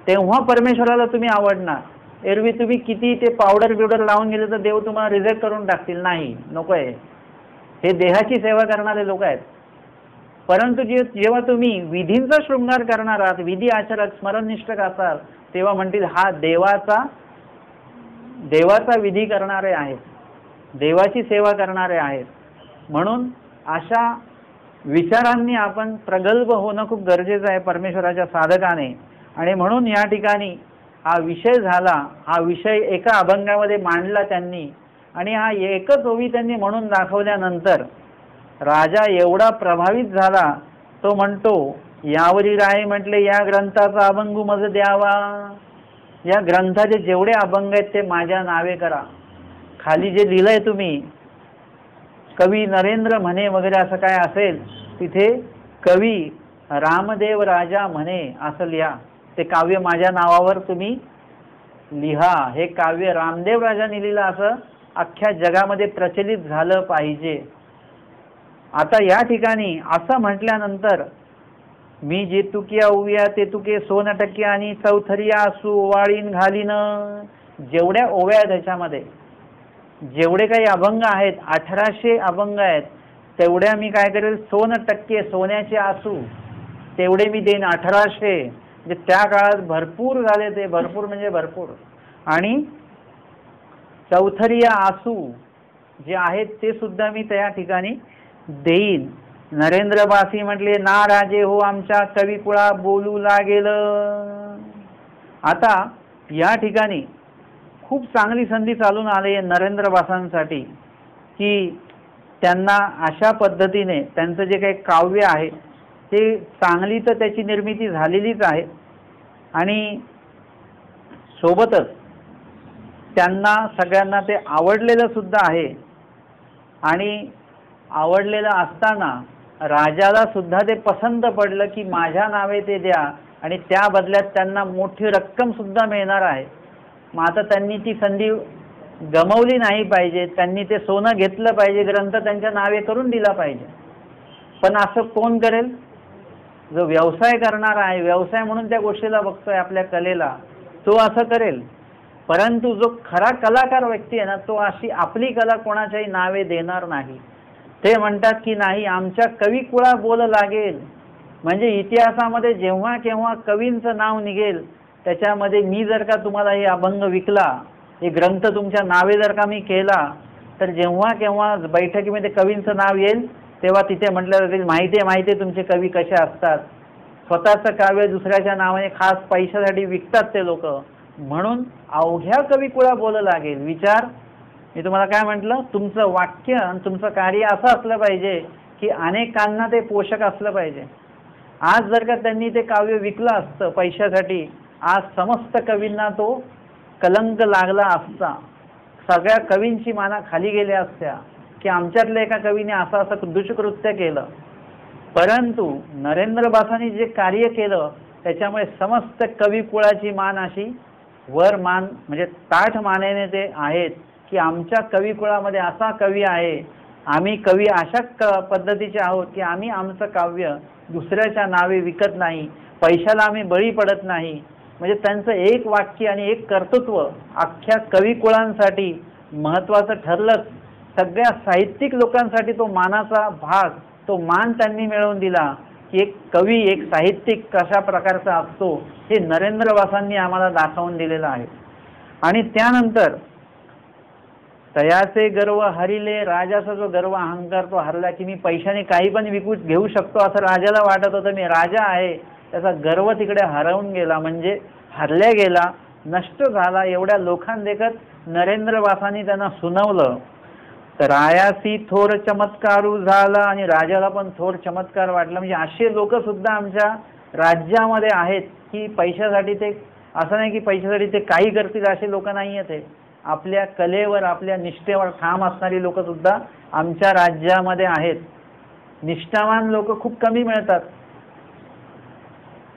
तेव्हा परमेश्वराला तुम्ही आवडणार. एरवी तुम्ही किती ते पावडर बिवडर लावून गेले तर देव तुम्हाला रिजेक्ट करून टाकतील. नाही, नको आहे. हे देहाची सेवा करणारे लोक आहेत. परंतु जेव्हा तुम्ही विधींचा शृंगार करणार आहात, विधी आचरक स्मरणनिष्ठ असाल, तेव्हा म्हणतील हा देवाचा विधी करणारे आहेत, देवाची सेवा करणारे आहेत. म्हणून अशा विचारांनी आपण प्रगल्भ होणं खूप गरजेचं आहे परमेश्वराच्या साधकाने. आणि म्हणून या ठिकाणी हा विषय झाला, हा विषय एका अभंगामध्ये मांडला त्यांनी. आणि हा एकच ओवी त्यांनी म्हणून दाखवल्यानंतर राजा एवढा प्रभावित झाला, तो म्हणतो यावरी राय म्हटले या ग्रंथाचा अभंग मज द्यावा. या ग्रंथाचे जेवढे अभंग आहेत ते माझ्या नावे करा. खाली जे लिहिलंय तुम्ही कवी नरेंद्र म्हणे वगैरे असं काय असेल, तिथे कवी रामदेव राजा म्हणे असं लिहा. ते काव्य माझ्या नावावर तुम्ही लिहा. हे काव्य रामदेव राजाने लिहिलं असं अख्ख्या जगामध्ये प्रचलित झालं पाहिजे. आता या ठिकाणी असं म्हटल्यानंतर मी जे तुकिया उव्या ते तुके 100% आणि चौथरिया असू ओवाळीन घालीन, जेवढ्या ओव्या आहेत त्याच्यामध्ये जेवढे काही अभंग आहेत 1800 अभंग आहेत, तेवढ्या मी काय करेल 100% सोन्याचे आसू तेवढे मी देईन. 1800 म्हणजे त्या काळात भरपूर झाले ते, भरपूर म्हणजे भरपूर. आणि चौथरिया आसू जे आहेत ते सुद्धा मी त्या ठिकाणी देईन. नरेंद्रबासी म्हटले, ना राजे हो आमच्या कविकुळा बोलू लागेल. आता या ठिकाणी खूप चांगली संधी चालून आली आहे नरेंद्रबासांसाठी, की त्यांना अशा पद्धतीने त्यांचं जे काही काव्य आहे ते चांगली तर त्याची निर्मिती झालेलीच आहे, आणि सोबतच त्यांना सगळ्यांना ते आवडलेलं सुद्धा आहे. आणि आवडलेलं असताना राजाला सुद्धा ते पसंत पडलं की माझ्या नावे ते द्या, आणि त्या बदल्यात त्यांना मोठी रक्कम सुद्धा मिळणार आहे. मग आता त्यांनी ती संधी गमावली नाही पाहिजे, त्यांनी ते सोनं घेतलं पाहिजे, ग्रंथ त्यांच्या नावे करून दिला पाहिजे. पण असं कोण करेल? जो व्यवसाय करणार आहे, व्यवसाय म्हणून त्या गोष्टीला बघतोय आपल्या कलेला, तो असं करेल. परंतु जो खरा कलाकार व्यक्ती आहे ना, तो अशी आपली कला कोणाच्याही नावे देणार नाही. ते म्हणतात की नाही, आमच्या कविकुळा बोल लागेल. म्हणजे इतिहासामध्ये जेव्हा केव्हा कवींचं नाव निघेल त्याच्यामध्ये मी जर का तुम्हाला हे अभंग विकला, हे ग्रंथ तुमच्या नावे जर का मी केला, तर जेव्हा केव्हा बैठकीमध्ये कवींचं नाव येईल तेव्हा तिथे म्हटलं जाईल, माहिती आहे तुमचे कवी कसे असतात, स्वतःचं काव्य दुसऱ्याच्या नावाने खास पैशासाठी विकतात ते लोक. म्हणून अवघ्या कविकुळा बोल लागेल. विचार, मी तुम्हाला काय म्हटलं, तुमचं वाक्य आणि तुमचं कार्य असं असलं पाहिजे की अनेकांना ते पोषक असलं पाहिजे. आज जर का त्यांनी ते काव्य विकलं असतं पैशासाठी, आज समस्त कवींना तो कलंक लागला असता, सगळ्या कवींची माना खाली गेल्या असत्या की आमच्यातल्या एका कवीने असं असं दुष्कृत्य केलं. परंतु नरेंद्रबासांनी जे कार्य केलं त्याच्यामुळे समस्त कविकुळाची मान अशी वर मान, म्हणजे ताठ मानेने ते आहेत की आमच्या कविकुळामध्ये असा कवी आहे, आम्ही कवी अशा पद्धतीचे आहोत की आम्ही आमचं काव्य दुसऱ्याच्या नावे विकत नाही, पैशाला आम्ही बळी पडत नाही. म्हणजे त्यांचं एक वाक्य आणि एक कर्तृत्व अख्ख्या कविकुळांसाठी महत्त्वाचं ठरलं. सगळ्या साहित्यिक लोकांसाठी तो मानाचा भाग, तो मान त्यांनी मिळवून दिला की एक कवी, एक साहित्यिक कशा प्रकारचा असतो हे नरेंद्रबासांनी आम्हाला दाखवून दिलेलं आहे. आणि त्यानंतर तयाचे गर्व हरिले, राजाचा जो गर्व अहंकार तो हरला की मी पैशाने काही पण विकू घेऊ शकतो असं राजाला वाटत होतं. मी राजा आहे, त्याचा गर्व तिकडे हरवून गेला, म्हणजे हरल्या गेला, नष्ट झाला. एवढ्या लोकांदेखत नरेंद्रबासांनी त्यांना सुनावलं. तर रायासी थोर चमत्कारू झाला, आणि राजाला पण थोर चमत्कार वाटला. म्हणजे असे लोक सुद्धा आमच्या राज्यामध्ये आहेत की पैशासाठी ते, असं नाही की पैशासाठी ते काही करतील असे लोक नाही आहेत. हे आपल्या कलेवर, आपल्या निष्ठेवर ठाम असणारी लोक सुद्धा आमच्या राज्यामध्ये आहेत. निष्ठावान लोक खूप कमी मिळतात.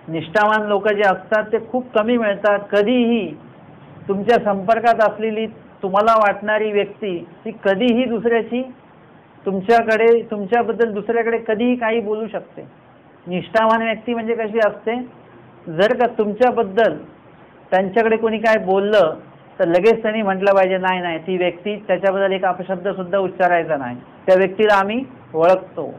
निष्ठावान लोक जे असतात ते खूप कमी मिळतात. कधीही तुमच्या संपर्कात असलेली तुम्हाला वाटणारी व्यक्ती ती कधीही दुसऱ्याची तुमच्याबद्दल दुसऱ्याकडे कधीही काही बोलू शकते. निष्ठावान व्यक्ती म्हणजे कशी असते, जर का तुमच्याबद्दल त्यांच्याकडे कोणी काय बोललं तर लगेच त्यांनी म्हटलं पाहिजे नाही नाही, ती व्यक्ती, त्याच्याबद्दल एक अपशब्द सुद्धा उच्चारायचा नाही, त्या व्यक्तीला आम्ही ओळखतो.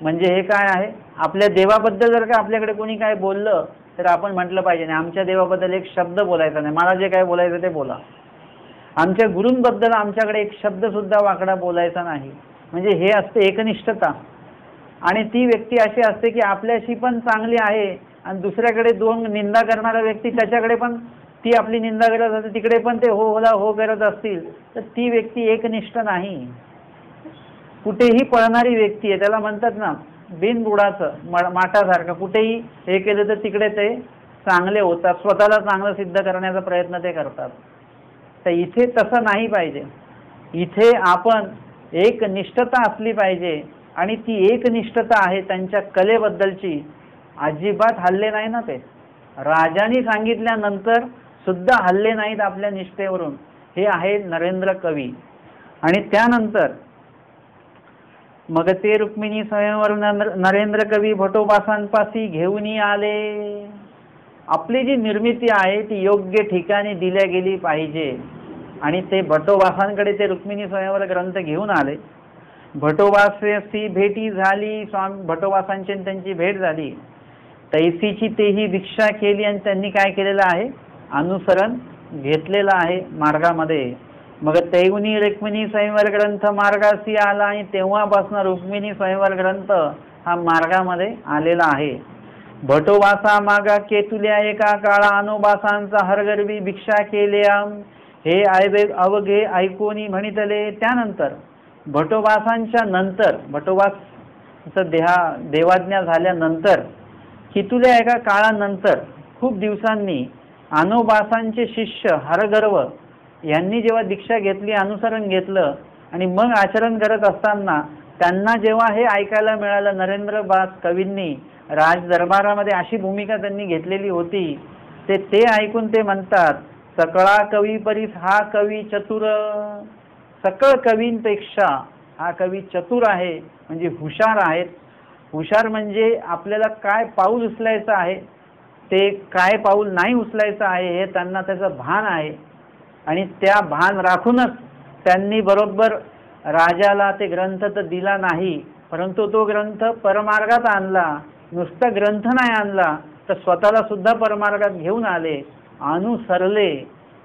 म्हणजे हे काय आहे, आपल्या देवाबद्दल जर का आपल्याकडे कोणी काय बोललं तर आपण म्हटलं पाहिजे नाही, आमच्या देवाबद्दल एक शब्द बोलायचा नाही, मला जे काय बोलायचं ते बोला. आमच्या गुरूंबद्दल आमच्याकडे एक शब्द सुद्धा वाकडा बोलायचा नाही. म्हणजे हे असते एकनिष्ठता. आणि ती व्यक्ती अशी असते की आपल्याशी पण चांगली आहे आणि दुसऱ्याकडे दोन निंदा करणारा व्यक्ती त्याच्याकडे पण ती आपली निंदा करत असते, तिकडे पण ते हो होला हो करत असतील, तर ती व्यक्ती एकनिष्ठ नाही. कुठेही पळणारी व्यक्ती आहे, त्याला म्हणतात ना बिनबुडाचं माठासारखं, कुठेही हे केलं तर तिकडे ते चांगले होतात, स्वतःला चांगलं सिद्ध करण्याचा प्रयत्न ते करतात. तर इथे तसं नाही पाहिजे. इथे आपण एकनिष्ठता असली पाहिजे, आणि ती एकनिष्ठता आहे त्यांच्या कलेबद्दलची. अजिबात हल्ले नाही ना, ते राजांनी सांगितल्यानंतर सुद्धा हल्ले नाहीत आपल्या निष्ठेवरून. हे आहे नरेंद्र कवी. आणि त्यानंतर मग ते रुक्मिणी स्वयंवर नरेंद्र कवी भटोबासांपासी घेऊन आले. आपली जी निर्मिती आहे ती योग्य ठिकाणी दिल्या गेली पाहिजे, आणि ते भटोबासांकडे ते रुक्मिणी स्वयंवर ग्रंथ घेऊन आले. भटोबासी भेटी झाली, स्वामी भटोबासांची त्यांची भेट झाली. तैसीची तेही भिक्षा केली, आणि त्यांनी काय केलेलं आहे, अनुसरण घेतलेलं आहे मार्गामध्ये. मग तेहुनी रुक्मिणी स्वयंवर ग्रंथ मार्गाशी आला आणि तेव्हापासून रुक्मिणी स्वयंवर ग्रंथ हा मार्गामध्ये आलेला आहे. भटोबासा मागा केतुल्या एका काळा अनुबासांचा हरगरवी भिक्षा केल्या, हे अवघे ऐकोनी म्हणितले. त्यानंतर भटोबासांच्या नंतर, भटोबास देवाज्ञा झाल्यानंतर कितुल्या एका काळानंतर खूप दिवसांनी अनुबासांचे शिष्य हरगर्व यांनी जेव्हा दीक्षा घेतली, अनुसरण घेतलं आणि मग आचरण करत असताना त्यांना जेव्हा हे ऐकायला मिळालं, नरेंद्रबास कवींनी राज दरबारामध्ये अशी भूमिका त्यांनी घेतलेली होती, ते ऐकून ते म्हणतात, सकळा कवी परीस हा कवी चतुर. सकळ कवींपेक्षा हा कवी चतुर आहे, म्हणजे हुशार आहेत. हुशार म्हणजे आपल्याला काय पाऊल उचलायचं आहे, ते काय पाऊल नाही उचलायचं आहे हे त्यांना त्याचं भान आहे. आणि त्या भान राखूनच त्यांनी बरोबर राजाला ते ग्रंथ तर दिला नाही, परंतु तो ग्रंथ परमार्गात आणला. नुसता ग्रंथ नाही आणला तर स्वतःला सुद्धा परमार्गात घेऊन आले, अनुसरले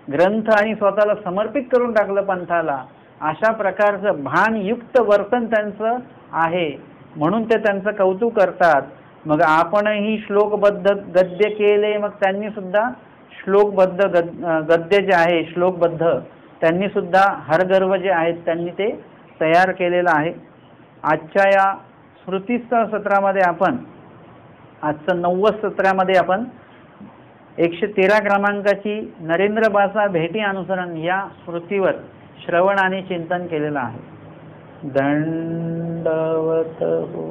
ग्रंथ आणि स्वतःला समर्पित करून टाकलं पंथाला. अशा प्रकारचं भानयुक्त वर्तन त्यांचं आहे, म्हणून ते त्यांचं कौतुक करतात. मग आपणही श्लोकबद्ध गद्य केले, मग त्यांनी सुद्धा श्लोकबद्ध गद्य जे आहे श्लोकबद्ध त्यांनी सुद्धा हरगर्व जे आहेत त्यांनी ते तयार केलेलं आहे. आजच्या या स्मृतीस्थळ सत्रामध्ये आपण आजचं 90 सत्रामध्ये आपण 113 क्रमांकाची नरेंद्रबासा भेटी अनुसरण या स्मृतीवर श्रवण आणि चिंतन केलेलं आहे. दंडवत हो.